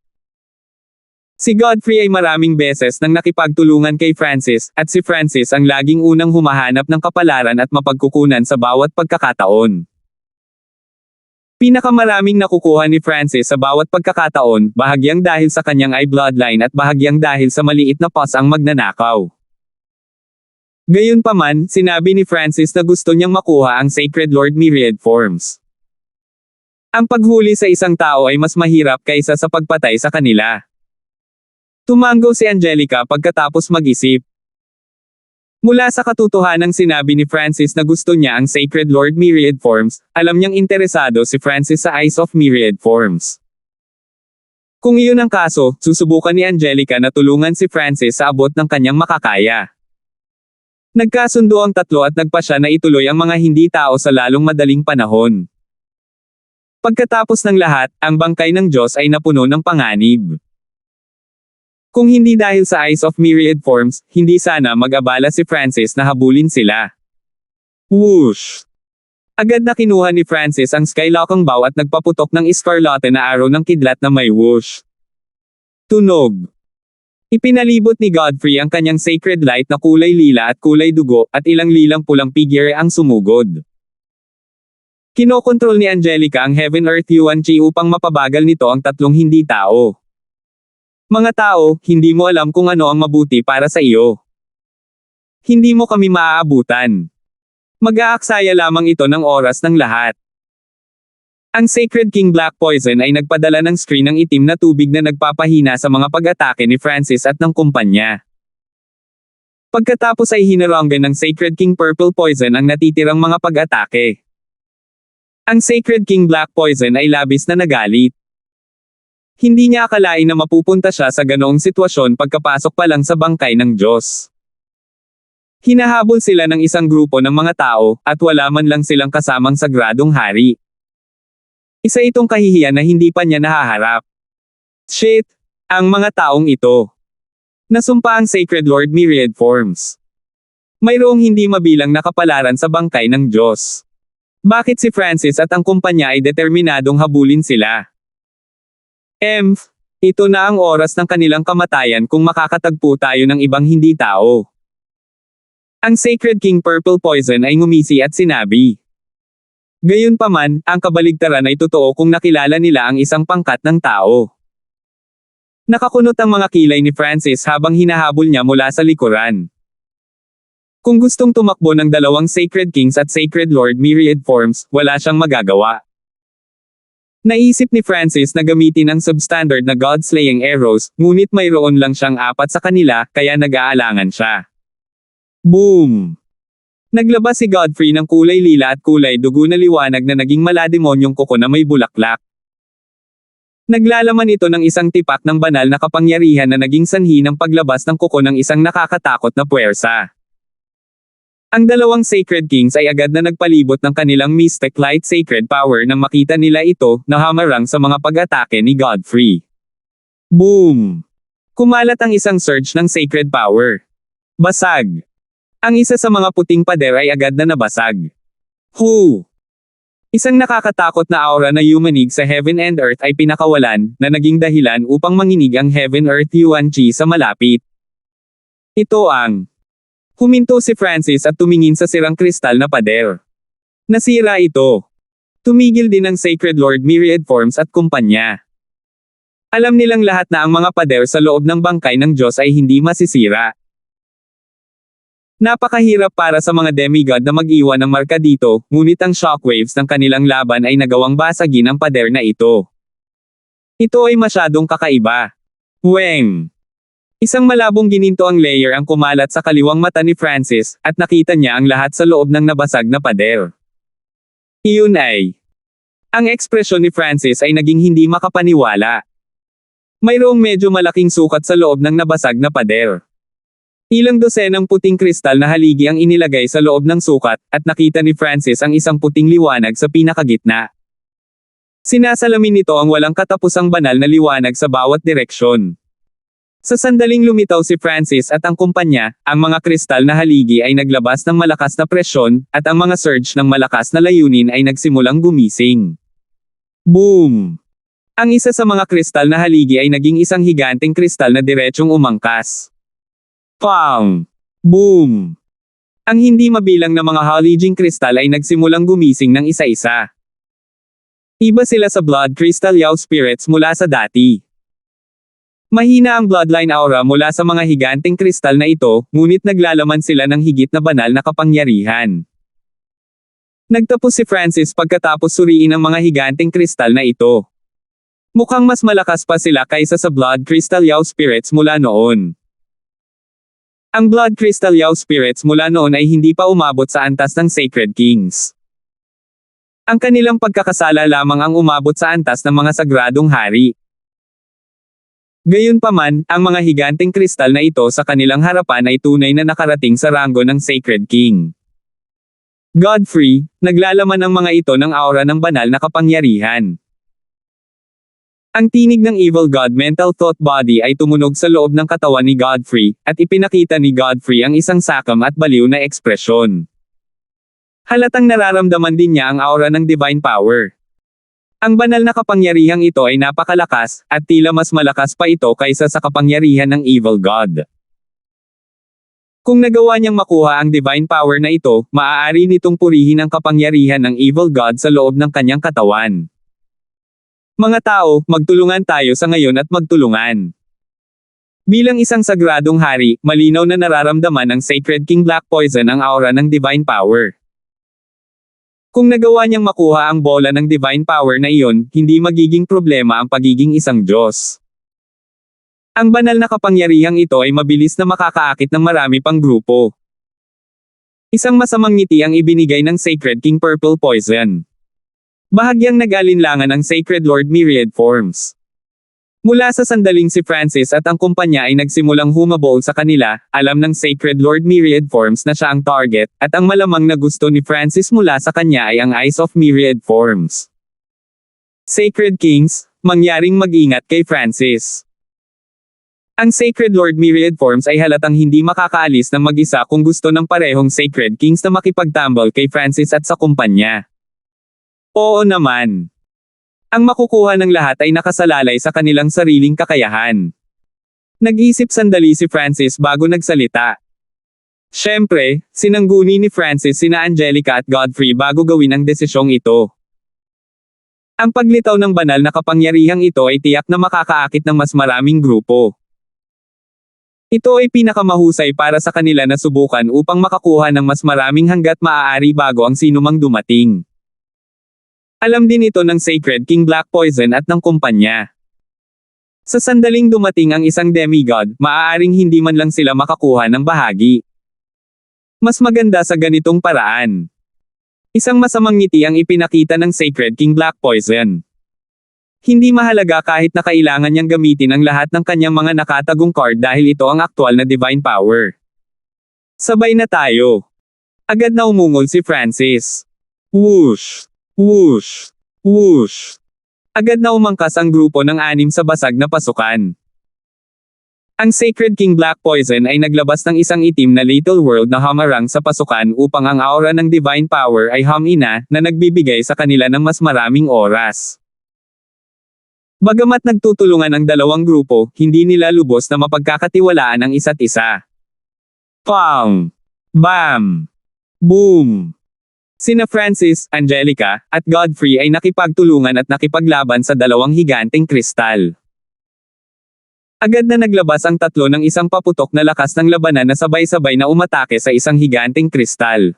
Si Godfrey ay maraming beses nang nakipagtulungan kay Francis, at si Francis ang laging unang humahanap ng kapalaran at mapagkukunan sa bawat pagkakataon. Pinakamaraming nakukuha ni Francis sa bawat pagkakataon, bahagyang dahil sa kanyang eye bloodline at bahagyang dahil sa maliit na paws ang magnanakaw. Gayunpaman, sinabi ni Francis na gusto niyang makuha ang Sacred Lord Myriad Forms. Ang paghuli sa isang tao ay mas mahirap kaysa sa pagpatay sa kanila. Tumango si Angelica pagkatapos mag-isip. Mula sa katotohanang sinabi ni Francis na gusto niya ang Sacred Lord Myriad Forms, alam niyang interesado si Francis sa Eyes of Myriad Forms. Kung iyon ang kaso, susubukan ni Angelica na tulungan si Francis sa abot ng kanyang makakaya. Nagkasundo ang tatlo at nagpasya na ituloy ang mga hindi tao sa lalong madaling panahon. Pagkatapos ng lahat, ang bangkay ng Diyos ay napuno ng panganib. Kung hindi dahil sa Eyes of Myriad Forms, hindi sana mag-abala si Francis na habulin sila. Whoosh! Agad na kinuha ni Francis ang skylocking bow at nagpaputok ng iskarlate na araw ng kidlat na may whoosh. Tunog! Ipinalibot ni Godfrey ang kanyang sacred light na kulay lila at kulay dugo, at ilang lilang pulang figure ang sumugod. Kinokontrol ni Angelica ang Heaven Earth Yuan Chi upang mapabagal nito ang tatlong hindi tao. Mga tao, hindi mo alam kung ano ang mabuti para sa iyo. Hindi mo kami maaabutan. Mag-aaksaya lamang ito ng oras ng lahat. Ang Sacred King Black Poison ay nagpadala ng screen ng itim na tubig na nagpapahina sa mga pag-atake ni Francis at ng kumpanya. Pagkatapos ay hinaranggan ng Sacred King Purple Poison ang natitirang mga pag-atake. Ang Sacred King Black Poison ay labis na nagalit. Hindi niya akalain na mapupunta siya sa ganoong sitwasyon pagkapasok pa lang sa bangkay ng Diyos. Hinahabol sila ng isang grupo ng mga tao, at wala man lang silang kasamang sagradong hari. Isa itong kahihiyan na hindi pa niya nahaharap. Shit! Ang mga taong ito. Nasumpa ang Sacred Lord Myriad Forms. Mayroong hindi mabilang na kapalaran sa bangkay ng Diyos. Bakit si Francis at ang kumpanya ay determinadong habulin sila? Ito na ang oras ng kanilang kamatayan kung makakatagpo tayo ng ibang hindi tao. Ang Sacred King Purple Poison ay ngumisi at sinabi. Gayunpaman, ang kabaligtaran ay totoo kung nakilala nila ang isang pangkat ng tao. Nakakunot ang mga kilay ni Francis habang hinahabol niya mula sa likuran. Kung gustong tumakbo ng dalawang Sacred Kings at Sacred Lord myriad forms, wala siyang magagawa. Naisip ni Francis na gamitin ang substandard na God-slaying arrows, ngunit mayroon lang siyang 4 sa kanila, kaya nag-aalangan siya. Boom! Naglabas si Godfrey ng kulay lila at kulay dugo na liwanag na naging malademonyong kuko na may bulaklak. Naglalaman ito ng isang tipak ng banal na kapangyarihan na naging sanhi ng paglabas ng kuko ng isang nakakatakot na puwersa. Ang dalawang Sacred Kings ay agad na nagpalibot ng kanilang mystic light sacred power nang makita nila ito na hamarang sa mga pag-atake ni Godfrey. Boom! Kumalat ang isang surge ng sacred power. Basag! Ang isa sa mga puting pader ay agad na nabasag. Hu! Isang nakakatakot na aura na yumanig sa heaven and earth ay pinakawalan, na naging dahilan upang manginig ang heaven-earth yuan chi sa malapit. Ito ang huminto si Francis at tumingin sa sirang kristal na pader. Nasira ito. Tumigil din ang Sacred Lord myriad forms at kumpanya. Alam nilang lahat na ang mga pader sa loob ng bangkay ng Diyos ay hindi masisira. Napakahirap para sa mga demigod na mag-iwan ng marka dito, ngunit ang shockwaves ng kanilang laban ay nagawang basagin ang pader na ito. Ito ay masyadong kakaiba. Weng! Isang malabong gininto ang layer ang kumalat sa kaliwang mata ni Francis, at nakita niya ang lahat sa loob ng nabasag na pader. Iyon ay ang ekspresyon ni Francis ay naging hindi makapaniwala. Mayroong medyo malaking sukat sa loob ng nabasag na pader. Ilang dosenang puting kristal na haligi ang inilagay sa loob ng sukat, at nakita ni Francis ang isang puting liwanag sa pinakagitna. Sinasalamin nito ang walang katapusang banal na liwanag sa bawat direksyon. Sa sandaling lumitaw si Francis at ang kumpanya, ang mga kristal na haligi ay naglabas ng malakas na presyon, at ang mga surge ng malakas na layunin ay nagsimulang gumising. Boom! Ang isa sa mga kristal na haligi ay naging isang higanteng kristal na diretsyong umangkas. Pang! Boom! Ang hindi mabilang na mga haliging kristal ay nagsimulang gumising ng isa-isa. Iba sila sa Blood Crystal Yao spirits mula sa dati. Mahina ang bloodline aura mula sa mga higanteng kristal na ito, ngunit naglalaman sila ng higit na banal na kapangyarihan. Nagtapos si Francis pagkatapos suriin ang mga higanteng kristal na ito. Mukhang mas malakas pa sila kaysa sa Blood Crystal Yao spirits mula noon. Ang Blood Crystal Yao spirits mula noon ay hindi pa umabot sa antas ng Sacred Kings. Ang kanilang pagkakasala lamang ang umabot sa antas ng mga sagradong hari. Gayunpaman, ang mga higanteng kristal na ito sa kanilang harapan ay tunay na nakarating sa ranggo ng Sacred King. Godfrey, naglalaman ang mga ito ng aura ng banal na kapangyarihan. Ang tinig ng Evil God Mental Thought Body ay tumunog sa loob ng katawan ni Godfrey, at ipinakita ni Godfrey ang isang sakam at baliw na ekspresyon. Halatang nararamdaman din niya ang aura ng Divine Power. Ang banal na kapangyarihang ito ay napakalakas, at tila mas malakas pa ito kaysa sa kapangyarihan ng Evil God. Kung nagawa niyang makuha ang divine power na ito, maaari nitong purihin ang kapangyarihan ng Evil God sa loob ng kanyang katawan. Mga tao, magtulungan tayo sa ngayon at magtulungan. Bilang isang sagradong hari, malinaw na nararamdaman ng Sacred King Black Poison ang aura ng divine power. Kung nagawa niyang makuha ang bola ng divine power na iyon, hindi magiging problema ang pagiging isang Diyos. Ang banal na kapangyarihang ito ay mabilis na makakaakit ng marami pang grupo. Isang masamang ngiti ang ibinigay ng Sacred King Purple Poison. Bahagyang nag-alinlangan ang Sacred Lord myriad forms. Mula sa sandaling si Francis at ang kumpanya ay nagsimulang humabol sa kanila, alam ng Sacred Lord myriad forms na siya ang target, at ang malamang na gusto ni Francis mula sa kanya ay ang Eyes of myriad forms. Sacred Kings, mangyaring mag-ingat kay Francis. Ang Sacred Lord myriad forms ay halatang hindi makakaalis ng mag-isa kung gusto ng parehong Sacred Kings na makipagtambal kay Francis at sa kumpanya. Oo naman. Ang makukuha ng lahat ay nakasalalay sa kanilang sariling kakayahan. Nag-isip sandali si Francis bago nagsalita. Siyempre, sinangguni ni Francis sina Angelica at Godfrey bago gawin ang desisyong ito. Ang paglitaw ng banal na kapangyarihang ito ay tiyak na makakaakit ng mas maraming grupo. Ito ay pinakamahusay para sa kanila na subukan upang makakuha ng mas maraming hanggat maaari bago ang sinumang dumating. Alam din ito ng Sacred King Black Poison at ng kumpanya. Sa sandaling dumating ang isang demigod, maaaring hindi man lang sila makakuha ng bahagi. Mas maganda sa ganitong paraan. Isang masamang ngiti ang ipinakita ng Sacred King Black Poison. Hindi mahalaga kahit na kailangan niyang gamitin ang lahat ng kanyang mga nakatagong card dahil ito ang aktwal na divine power. Sabay na tayo. Agad na umungol si Francis. Whoosh! Whoosh! Whoosh! Agad na umangkas ang grupo ng 6 sa basag na pasukan. Ang Sacred King Black Poison ay naglabas ng isang itim na Little World na hamarang sa pasukan upang ang aura ng divine power ay humina na nagbibigay sa kanila ng mas maraming oras. Bagamat nagtutulungan ang dalawang grupo, hindi nila lubos na mapagkakatiwalaan ang isa't isa. Pang! Bam! Boom! Sina Francis, Angelica, at Godfrey ay nakipagtulungan at nakipaglaban sa dalawang higanteng kristal. Agad na naglabas ang tatlo ng isang paputok na lakas ng labanan na sabay-sabay na umatake sa isang higanteng kristal.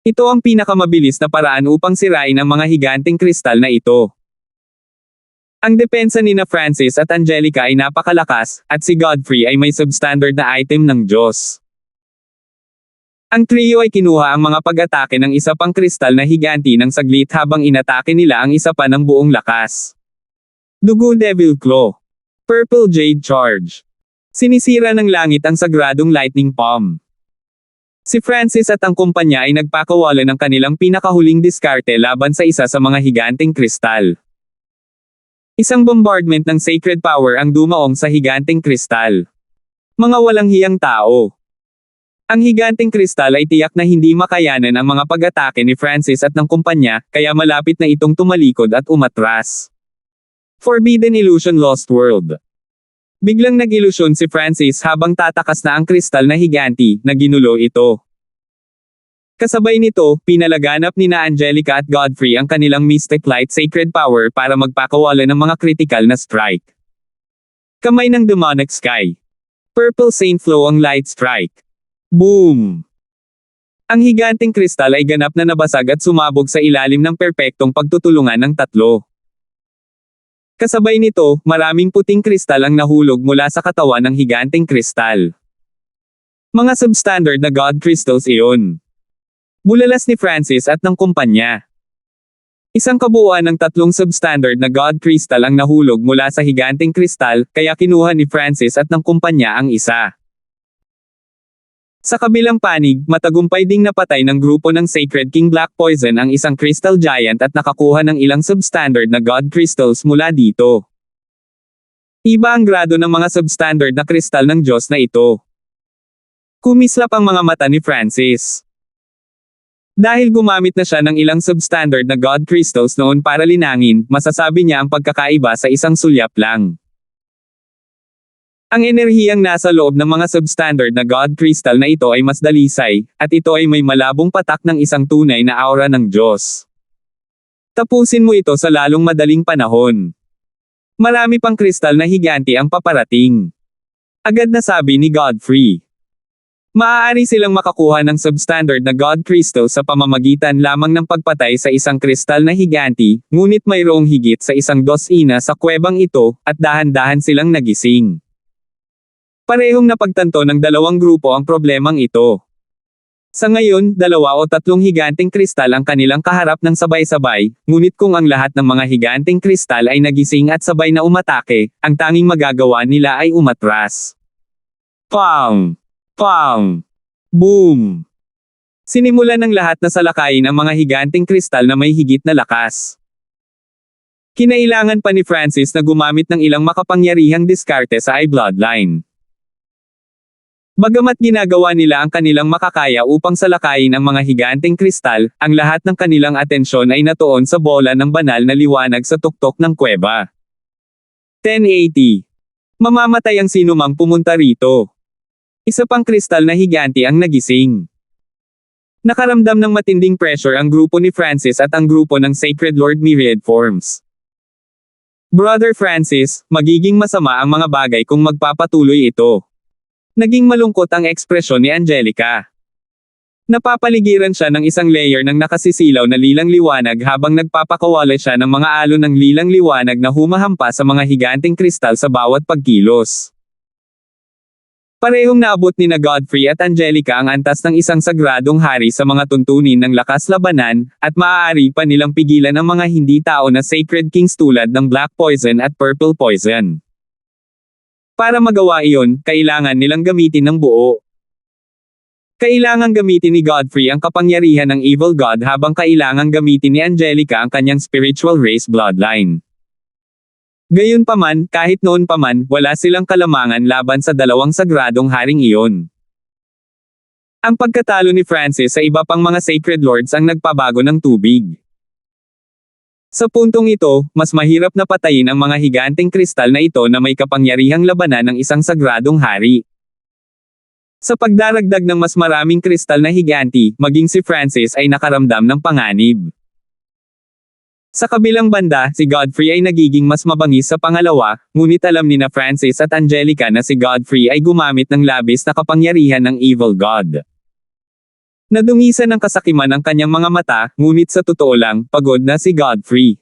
Ito ang pinakamabilis na paraan upang sirain ang mga higanteng kristal na ito. Ang depensa nina Francis at Angelica ay napakalakas, at si Godfrey ay may substandard na item ng Diyos. Ang trio ay kinuha ang mga pag-atake ng isa pang kristal na higanti ng saglit habang inatake nila ang isa pa ng buong lakas. Dugo Devil Claw. Purple Jade Charge. Sinisira ng langit ang sagradong lightning palm. Si Francis at ang kumpanya ay nagpakawala ng kanilang pinakahuling diskarte laban sa isa sa mga higanteng kristal. Isang bombardment ng sacred power ang dumaong sa higanteng kristal. Mga walang hiyang tao. Ang higanteng kristal ay tiyak na hindi makayanan ang mga pag-atake ni Francis at ng kumpanya, kaya malapit na itong tumalikod at umatras. Forbidden Illusion Lost World. Biglang nag-ilusyon si Francis habang tatakas na ang kristal na higanti, na ginulo ito. Kasabay nito, pinalaganap nina Angelica at Godfrey ang kanilang Mystic Light Sacred Power para magpakawala ng mga critical na strike. Kamay ng Demonic Sky. Purple Saint Flow ang Light Strike. Boom! Ang higanteng kristal ay ganap na nabasag at sumabog sa ilalim ng perpektong pagtutulungan ng tatlo. Kasabay nito, maraming puting kristal ang nahulog mula sa katawan ng higanteng kristal. Mga substandard na God Crystals iyon. Bulalas ni Francis at ng kumpanya. Isang kabuuan ng 3 substandard na God Crystal ang nahulog mula sa higanteng kristal, kaya kinuha ni Francis at ng kumpanya ang isa. Sa kabilang panig, matagumpay ding napatay ng grupo ng Sacred King Black Poison ang isang Crystal Giant at nakakuha ng ilang substandard na God Crystals mula dito. Iba ang grado ng mga substandard na kristal ng Diyos na ito. Kumislap ang mga mata ni Francis. Dahil gumamit na siya ng ilang substandard na God Crystals noon para linangin, masasabi niya ang pagkakaiba sa isang sulyap lang. Ang enerhiyang nasa loob ng mga substandard na God Crystal na ito ay mas dalisay, at ito ay may malabong patak ng isang tunay na aura ng Diyos. Tapusin mo ito sa lalong madaling panahon. Marami pang kristal na higanti ang paparating. Agad na sabi ni Godfrey. Maaari silang makakuha ng substandard na God Crystal sa pamamagitan lamang ng pagpatay sa isang kristal na higanti, ngunit mayroong higit sa 12 sa kuwebang ito, at dahan-dahan silang nagising. Parehong napagtanto ng dalawang grupo ang problemang ito. Sa ngayon, 2 o 3 higanteng kristal ang kanilang kaharap ng sabay-sabay, ngunit kung ang lahat ng mga higanteng kristal ay nagising at sabay na umatake, ang tanging magagawa nila ay umatras. Pang! Pang! Boom! Sinimulan ng lahat na salakayin ang mga higanteng kristal na may higit na lakas. Kinailangan pa ni Francis na gumamit ng ilang makapangyarihang diskarte sa I-Bloodline. Bagamat ginagawa nila ang kanilang makakaya upang salakayin ang mga higanteng kristal, ang lahat ng kanilang atensyon ay natuon sa bola ng banal na liwanag sa tuktok ng kuweba. 1080. Mamamatay ang sinumang pumunta rito. Isa pang kristal na higanti ang nagising. Nakaramdam ng matinding pressure ang grupo ni Francis at ang grupo ng Sacred Lord Myriad Forms. Brother Francis, magiging masama ang mga bagay kung magpapatuloy ito. Naging malungkot ang ekspresyon ni Angelica. Napapaligiran siya ng isang layer ng nakasisilaw na lilang liwanag habang nagpapakawala siya ng mga alon ng lilang liwanag na humahampas sa mga higanteng kristal sa bawat pagkilos. Parehong naabot ni na Godfrey at Angelica ang antas ng isang sagradong hari sa mga tuntunin ng lakas labanan, at maaari pa nilang pigilan ang mga hindi tao na Sacred Kings tulad ng Black Poison at Purple Poison. Para magawa iyon, kailangan nilang gamitin ng buo. Kailangang gamitin ni Godfrey ang kapangyarihan ng Evil God habang kailangang gamitin ni Angelica ang kanyang spiritual race bloodline. Gayunpaman, kahit noon pa man, wala silang kalamangan laban sa dalawang sagradong haring iyon. Ang pagkatalo ni Francis sa iba pang mga Sacred Lords ang nagpabago ng tubig. Sa puntong ito, mas mahirap na patayin ang mga higanteng kristal na ito na may kapangyarihang labanan ng isang sagradong hari. Sa pagdaragdag ng mas maraming kristal na higanti, maging si Francis ay nakaramdam ng panganib. Sa kabilang banda, si Godfrey ay nagiging mas mabangis sa pangalawa, ngunit alam ni na Francis at Angelica na si Godfrey ay gumamit ng labis na kapangyarihan ng Evil God. Nadungisan ng kasakiman ang kanyang mga mata, ngunit sa totoo lang, pagod na si Godfrey.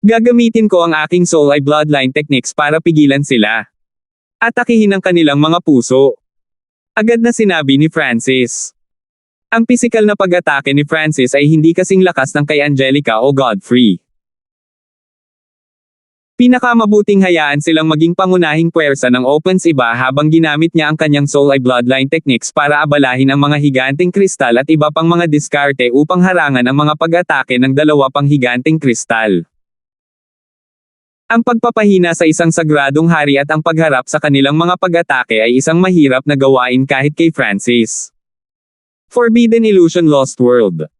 Gagamitin ko ang aking soul eye bloodline techniques para pigilan sila. Atakihin ang kanilang mga puso. Agad na sinabi ni Francis. Ang pisikal na pag-atake ni Francis ay hindi kasing lakas ng kay Angelica o Godfrey. Pinakamabuting hayaan silang maging pangunahing puwersa ng Opens iba habang ginamit niya ang kanyang soul eye bloodline techniques para abalahin ang mga higanteng kristal at iba pang mga diskarte upang harangan ang mga pag-atake ng dalawa pang higanteng kristal. Ang pagpapahina sa isang sagradong hari at ang pagharap sa kanilang mga pag-atake ay isang mahirap na gawain kahit kay Francis. Forbidden Illusion Lost World.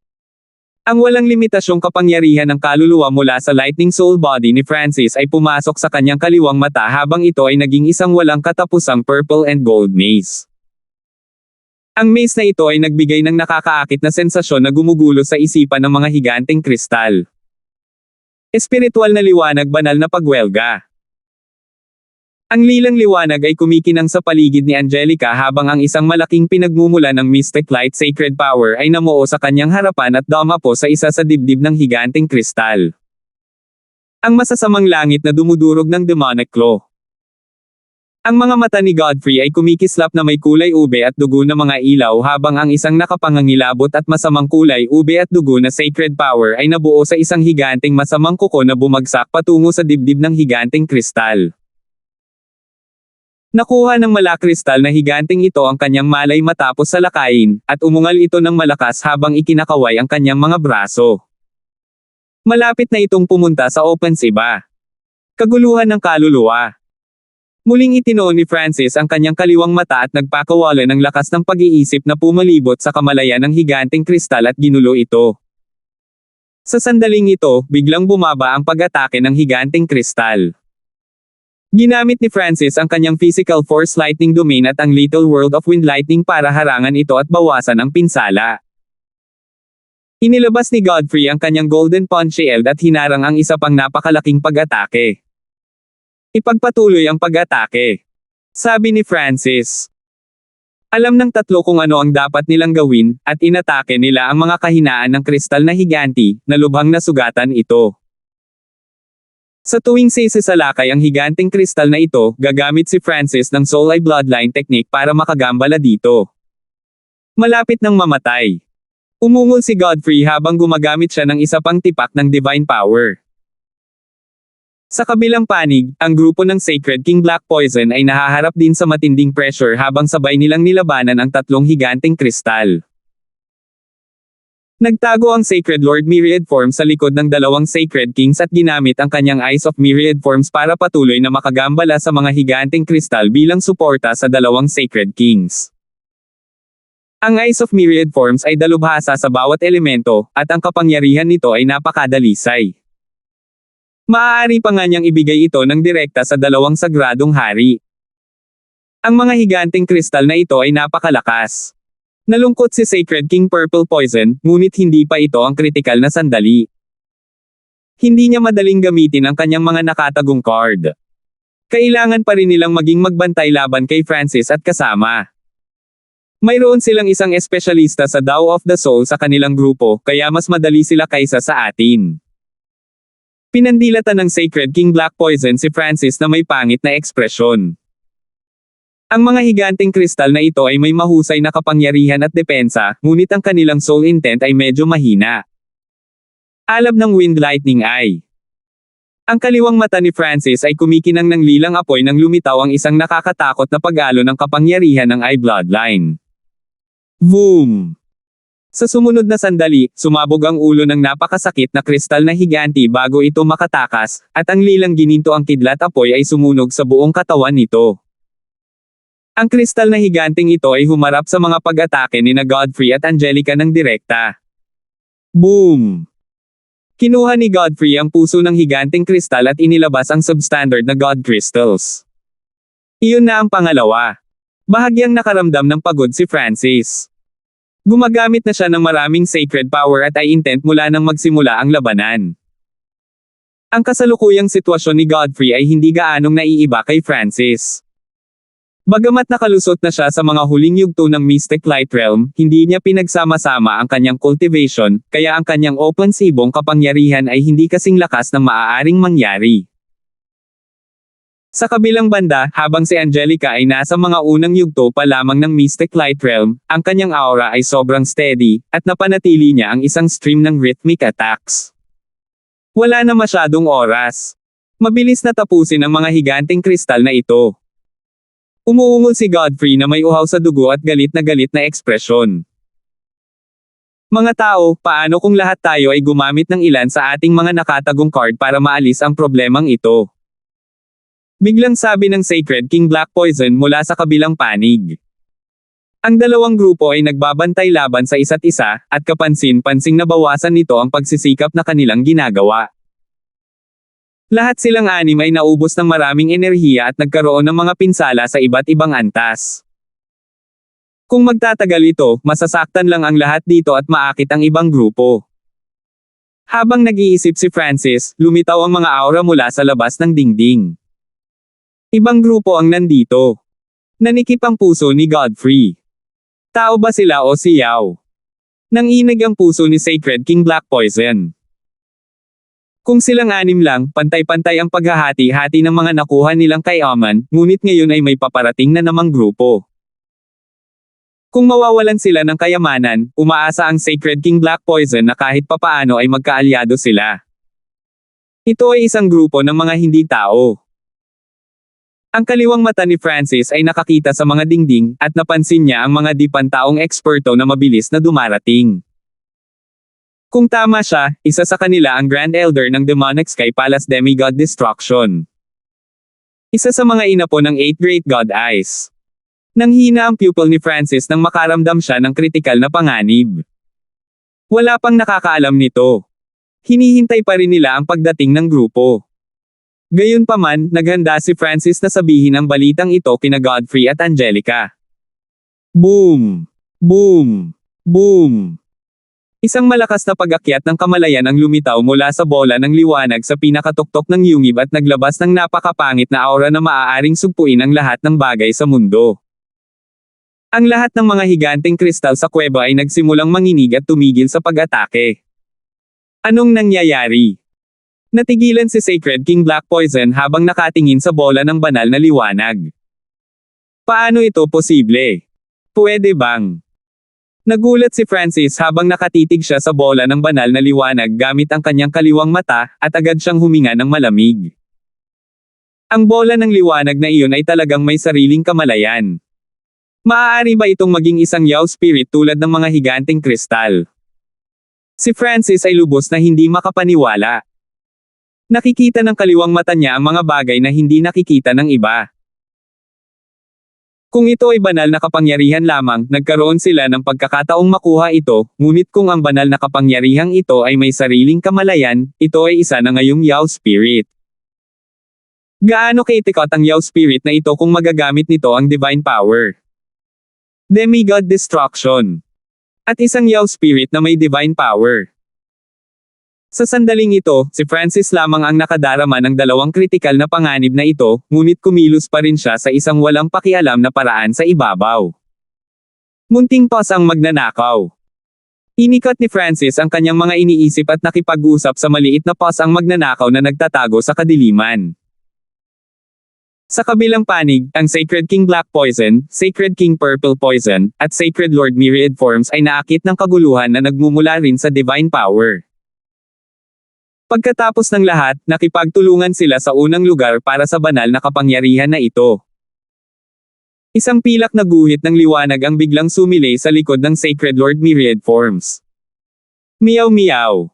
Ang walang limitasyong kapangyarihan ng kaluluwa mula sa Lightning Soul Body ni Francis ay pumasok sa kanyang kaliwang mata habang ito ay naging isang walang katapusang purple and gold maze. Ang maze na ito ay nagbigay ng nakakaakit na sensasyon na gumugulo sa isipan ng mga higanteng kristal. Espiritual na liwanag, banal na pagwelga. Ang lilang liwanag ay kumikinang sa paligid ni Angelica habang ang isang malaking pinagmumula ng Mystic Light Sacred Power ay namuo sa kanyang harapan at dumapo sa isa sa dibdib ng higanteng kristal. Ang masasamang langit na dumudurog ng demonic claw. Ang mga mata ni Godfrey ay kumikislap na may kulay ube at dugo na mga ilaw habang ang isang nakapangangilabot at masamang kulay ube at dugo na Sacred Power ay nabuo sa isang higanteng masamang kuko na bumagsak patungo sa dibdib ng higanteng kristal. Nakuha ng malakristal na higanteng ito ang kanyang malay matapos salakayin, at umungal ito ng malakas habang ikinakaway ang kanyang mga braso. Malapit na itong pumunta sa Opens iba. Kaguluhan ng kaluluwa. Muling itinoon ni Francis ang kanyang kaliwang mata at nagpakawala ng lakas ng pag-iisip na pumalibot sa kamalayan ng higanteng kristal at ginulo ito. Sa sandaling ito, biglang bumaba ang pag-atake ng higanteng kristal. Ginamit ni Francis ang kanyang physical force lightning domain at ang Little World of Wind Lightning para harangan ito at bawasan ang pinsala. Inilabas ni Godfrey ang kanyang Golden Punch Shield at hinarang ang isa pang napakalaking pag-atake. Ipagpatuloy ang pag-atake. Sabi ni Francis. Alam ng tatlo kung ano ang dapat nilang gawin, at inatake nila ang mga kahinaan ng kristal na higanti, na lubhang nasugatan ito. Sa tuwing sisisalakay ang higanteng kristal na ito, gagamit si Francis ng Soul Eye Bloodline Technique para makagambala dito. Malapit nang mamatay. Umungol si Godfrey habang gumagamit siya ng isa pang tipak ng Divine Power. Sa kabilang panig, ang grupo ng Sacred King Black Poison ay nahaharap din sa matinding pressure habang sabay nilang nilabanan ang tatlong higanteng kristal. Nagtago ang Sacred Lord Myriad Forms sa likod ng dalawang Sacred Kings at ginamit ang kanyang Eyes of Myriad Forms para patuloy na makagambala sa mga higanteng kristal bilang suporta sa dalawang Sacred Kings. Ang Eyes of Myriad Forms ay dalubhasa sa bawat elemento, at ang kapangyarihan nito ay napakadalisay. Maaari pa nga niyang ibigay ito ng direkta sa dalawang sagradong hari. Ang mga higanteng kristal na ito ay napakalakas. Nalungkot si Sacred King Purple Poison, ngunit hindi pa ito ang kritikal na sandali. Hindi niya madaling gamitin ang kanyang mga nakatagong card. Kailangan pa rin nilang maging magbantay laban kay Francis at kasama. Mayroon silang isang espesyalista sa Dao of the Soul sa kanilang grupo, kaya mas madali sila kaysa sa atin. Pinandilatan ng Sacred King Black Poison si Francis na may pangit na ekspresyon. Ang mga higanteng kristal na ito ay may mahusay na kapangyarihan at depensa, ngunit ang kanilang soul intent ay medyo mahina. Alab ng Wind Lightning Eye. Ang kaliwang mata ni Francis ay kumikinang ng lilang apoy nang lumitaw ang isang nakakatakot na pag-alo ng kapangyarihan ng Eye Bloodline. Boom! Sa sumunod na sandali, sumabog ang ulo ng napakasakit na kristal na higanti bago ito makatakas, at ang lilang gininto ang kidlat apoy ay sumunog sa buong katawan nito. Ang kristal na higanteng ito ay humarap sa mga pag-atake ni na Godfrey at Angelica ng direkta. Boom! Kinuha ni Godfrey ang puso ng higanteng kristal at inilabas ang substandard na God Crystals. Iyon na ang pangalawa. Bahagyang nakaramdam ng pagod si Francis. Gumagamit na siya ng maraming sacred power at eye intent mula nang magsimula ang labanan. Ang kasalukuyang sitwasyon ni Godfrey ay hindi gaanong naiiba kay Francis. Bagamat nakalusot na siya sa mga huling yugto ng Mystic Light Realm, hindi niya pinagsama-sama ang kanyang cultivation, kaya ang kanyang opensibong kapangyarihan ay hindi kasing lakas ng maaaring mangyari. Sa kabilang banda, habang si Angelica ay nasa mga unang yugto pa lamang ng Mystic Light Realm, ang kanyang aura ay sobrang steady, at napanatili niya ang isang stream ng rhythmic attacks. Wala na masyadong oras. Mabilis na tapusin ang mga higanteng kristal na ito. Umuungol si Godfrey na may uhaw sa dugo at galit na ekspresyon. Mga tao, paano kung lahat tayo ay gumamit ng ilan sa ating mga nakatagong card para maalis ang problemang ito? Biglang sabi ng Sacred King Black Poison mula sa kabilang panig. Ang dalawang grupo ay nagbabantay laban sa isa't isa, at kapansin-pansing nabawasan nito ang pagsisikap na kanilang ginagawa. Lahat silang anim ay naubos ng maraming enerhiya at nagkaroon ng mga pinsala sa iba't ibang antas. Kung magtatagal ito, masasaktan lang ang lahat dito at maakit ang ibang grupo. Habang nag-iisip si Francis, lumitaw ang mga aura mula sa labas ng dingding. Ibang grupo ang nandito. Nanikip ang puso ni Godfrey. Tao ba sila o siyaw? Nanginig ang puso ni Sacred King Black Poison. Kung silang anim lang, pantay-pantay ang paghahati-hati ng mga nakuha nilang kay Aman, ngunit ngayon ay may paparating na namang grupo. Kung mawawalan sila ng kayamanan, umaasa ang Sacred King Black Poison na kahit papaano ay magkaalyado sila. Ito ay isang grupo ng mga hindi tao. Ang kaliwang mata ni Francis ay nakakita sa mga dingding, at napansin niya ang mga di pantaong eksperto na mabilis na dumarating. Kung tama siya, isa sa kanila ang Grand Elder ng Demonic Sky Palace Demigod Destruction. Isa sa mga inapo ng 8 Great God Eyes. Nanghina ang pupil ni Francis nang makaramdam siya ng kritikal na panganib. Wala pang nakakaalam nito. Hinihintay pa rin nila ang pagdating ng grupo. Gayunpaman, naghanda si Francis na sabihin ang balitang ito kina Godfrey at Angelica. Boom! Boom! Boom! Isang malakas na pag-akyat ng kamalayan ang lumitaw mula sa bola ng liwanag sa pinakatuktok ng yungib at naglabas ng napakapangit na aura na maaaring sugpuin ang lahat ng bagay sa mundo. Ang lahat ng mga higanteng kristal sa kuweba ay nagsimulang manginig at tumigil sa pag-atake. Anong nangyayari? Natigilan si Sacred King Black Poison habang nakatingin sa bola ng banal na liwanag. Paano ito posible? Pwede bang? Nagulat si Francis habang nakatitig siya sa bola ng banal na liwanag gamit ang kanyang kaliwang mata, at agad siyang huminga ng malamig. Ang bola ng liwanag na iyon ay talagang may sariling kamalayan. Maaari ba itong maging isang Yao spirit tulad ng mga higanteng kristal? Si Francis ay lubos na hindi makapaniwala. Nakikita ng kaliwang mata niya ang mga bagay na hindi nakikita ng iba. Kung ito ay banal na kapangyarihan lamang, nagkaroon sila ng pagkakataong makuha ito, ngunit kung ang banal na kapangyarihang ito ay may sariling kamalayan, ito ay isa na ngayong Yao spirit. Gaano kaitikot ang Yao spirit na ito kung magagamit nito ang divine power? Demigod Destruction. At isang Yaw Spirit na may divine power. Sa sandaling ito, si Francis lamang ang nakadarama ng dalawang kritikal na panganib na ito, ngunit kumilos pa rin siya sa isang walang pakialam na paraan sa ibabaw. Munting pas ang magnanakaw. Inikat ni Francis ang kanyang mga iniisip at nakipag-usap sa maliit na pas ang magnanakaw na nagtatago sa kadiliman. Sa kabilang panig, ang Sacred King Black Poison, Sacred King Purple Poison, at Sacred Lord Myriad Forms ay naakit ng kaguluhan na nagmumula rin sa divine power. Pagkatapos ng lahat, nakipagtulungan sila sa unang lugar para sa banal na kapangyarihan na ito. Isang pilak na guhit ng liwanag ang biglang sumilay sa likod ng Sacred Lord Myriad Forms. Meow meow.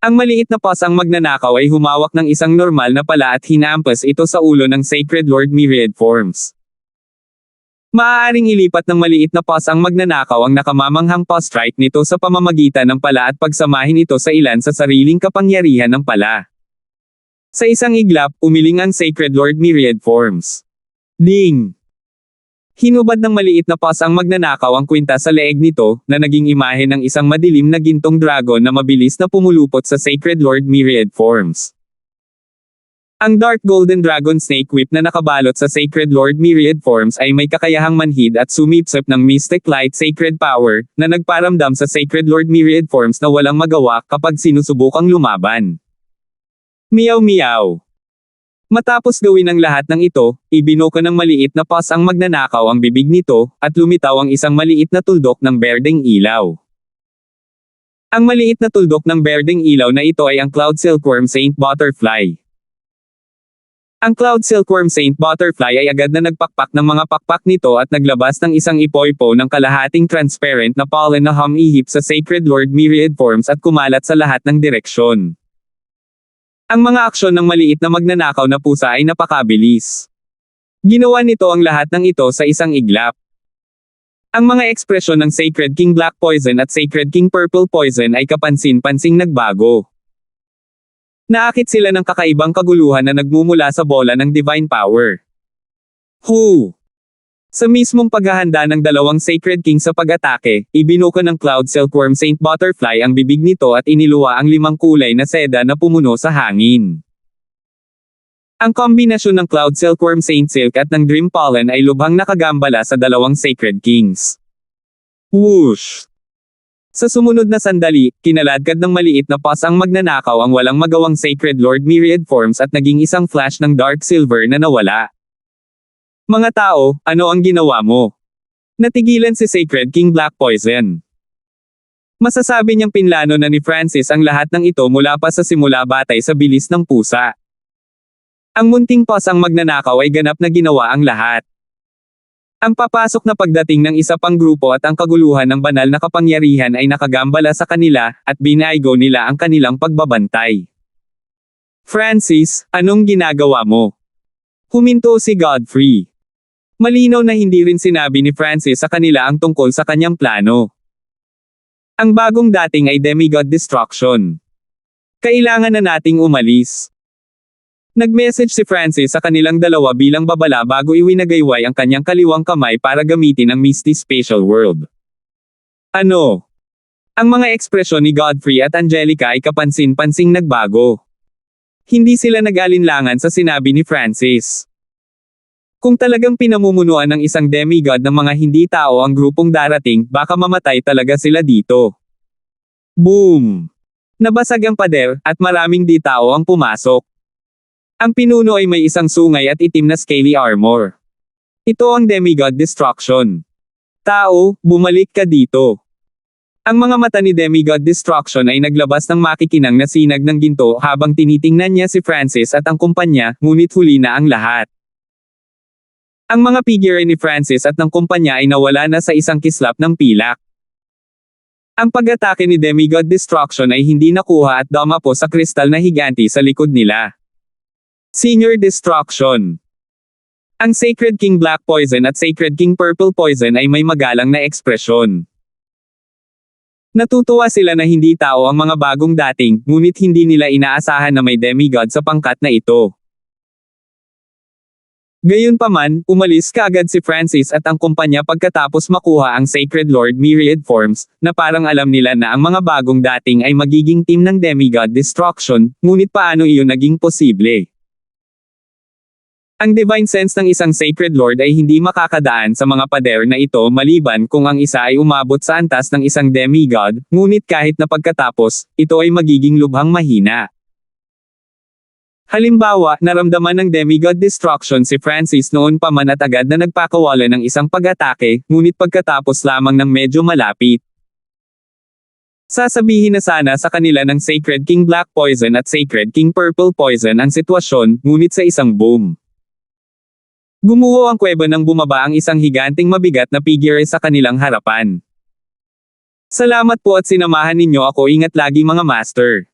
Ang maliit na pas ang magnanakaw ay humawak ng isang normal na pala at hinampas ito sa ulo ng Sacred Lord Myriad Forms. Maaaring ilipat ng maliit na pas ang magnanakaw ang nakamamanghang paw strike nito sa pamamagitan ng pala at pagsamahin ito sa ilan sa sariling kapangyarihan ng pala. Sa isang iglap, umiling ang Sacred Lord Myriad Forms. Ding! Hinubad ng maliit na pas ang magnanakaw ang kwintas sa leeg nito, na naging imahe ng isang madilim na gintong dragon na mabilis na pumulupot sa Sacred Lord Myriad Forms. Ang Dark Golden Dragon Snake Whip na nakabalot sa Sacred Lord Myriad Forms ay may kakayahang manhid at sumipsip ng Mystic Light Sacred Power, na nagparamdam sa Sacred Lord Myriad Forms na walang magawa kapag sinusubukang lumaban. Meow meow. Matapos gawin ang lahat ng ito, ibinuka ng maliit na pas ang magnanakaw ang bibig nito, at lumitaw ang isang maliit na tuldok ng berdeng ilaw. Ang maliit na tuldok ng berdeng ilaw na ito ay ang Cloud Silkworm Saint Butterfly. Ang Cloud Silkworm Saint Butterfly ay agad na nagpakpak ng mga pakpak nito at naglabas ng isang ipoypo ng kalahating transparent na pollen na humihip sa Sacred Lord Myriad Forms at kumalat sa lahat ng direksyon. Ang mga aksyon ng maliit na magnanakaw na pusa ay napakabilis. Ginawa nito ang lahat ng ito sa isang iglap. Ang mga ekspresyon ng Sacred King Black Poison at Sacred King Purple Poison ay kapansin-pansing nagbago. Naakit sila ng kakaibang kaguluhan na nagmumula sa bola ng divine power. Sa mismong paghahanda ng dalawang Sacred King sa pag-atake, ibinuka ng Cloud Silkworm Saint Butterfly ang bibig nito at iniluwa ang 5 kulay na seda na pumuno sa hangin. Ang kombinasyon ng Cloud Silkworm Saint Silk at ng Dream Pollen ay lubhang nakagambala sa dalawang Sacred Kings. Whoosh! Sa sumunod na sandali, kinaladkad ng maliit na pas ang magnanakaw ang walang magawang Sacred Lord Myriad Forms at naging isang flash ng dark silver na nawala. Mga tao, ano ang ginawa mo? Natigilan si Sacred King Black Poison. Masasabi niyang pinlano na ni Francis ang lahat ng ito mula pa sa simula batay sa bilis ng pusa. Ang munting pas ang magnanakaw ay ganap na ginawa ang lahat. Ang papasok na pagdating ng isa pang grupo at ang kaguluhan ng banal na kapangyarihan ay nakagambala sa kanila, at binaygo nila ang kanilang pagbabantay. Francis, anong ginagawa mo? Huminto si Godfrey. Malinaw na hindi rin sinabi ni Francis sa kanila ang tungkol sa kanyang plano. Ang bagong dating ay Demigod Destruction. Kailangan na nating umalis. Nag-message si Francis sa kanilang dalawa bilang babala bago iwinagayway ang kanyang kaliwang kamay para gamitin ang Misty Spatial World. Ano? Ang mga ekspresyon ni Godfrey at Angelica ay kapansin-pansing nagbago. Hindi sila nag-alinlangan sa sinabi ni Francis. Kung talagang pinamumunuan ng isang demigod ng mga hindi tao ang grupong darating, baka mamatay talaga sila dito. Boom! Nabasag ang pader, at maraming di tao ang pumasok. Ang pinuno ay may isang sungay at itim na scaly armor. Ito ang Demigod Destruction. Tao, bumalik ka dito. Ang mga mata ni Demigod Destruction ay naglabas ng makikinang na sinag ng ginto habang tinitingnan niya si Francis at ang kumpanya, ngunit huli na ang lahat. Ang mga figure ni Francis at ng kumpanya ay nawala na sa isang kislap ng pilak. Ang pag-atake ni Demigod Destruction ay hindi nakuha at dumapo sa kristal na higanti sa likod nila. Senior Destruction. Ang Sacred King Black Poison at Sacred King Purple Poison ay may magalang na ekspresyon. Natutuwa sila na hindi tao ang mga bagong dating, ngunit hindi nila inaasahan na may demigod sa pangkat na ito. Gayunpaman, umalis kaagad si Francis at ang kumpanya pagkatapos makuha ang Sacred Lord Myriad Forms, na parang alam nila na ang mga bagong dating ay magiging team ng Demigod Destruction, ngunit paano iyon naging posible? Ang divine sense ng isang Sacred Lord ay hindi makakadaan sa mga pader na ito maliban kung ang isa ay umabot sa antas ng isang demigod, ngunit kahit na pagkatapos, ito ay magiging lubhang mahina. Halimbawa, naramdaman ng Demigod Destruction si Francis noon pa man at agad na nagpakawala ng isang pag-atake, ngunit pagkatapos lamang ng medyo malapit. Sasabihin na sana sa kanila ng Sacred King Black Poison at Sacred King Purple Poison ang sitwasyon, ngunit sa isang boom. Gumuho ang kuweba nang bumaba ang isang higanting mabigat na figure sa kanilang harapan. Salamat po at sinamahan ninyo ako, ingat lagi mga master.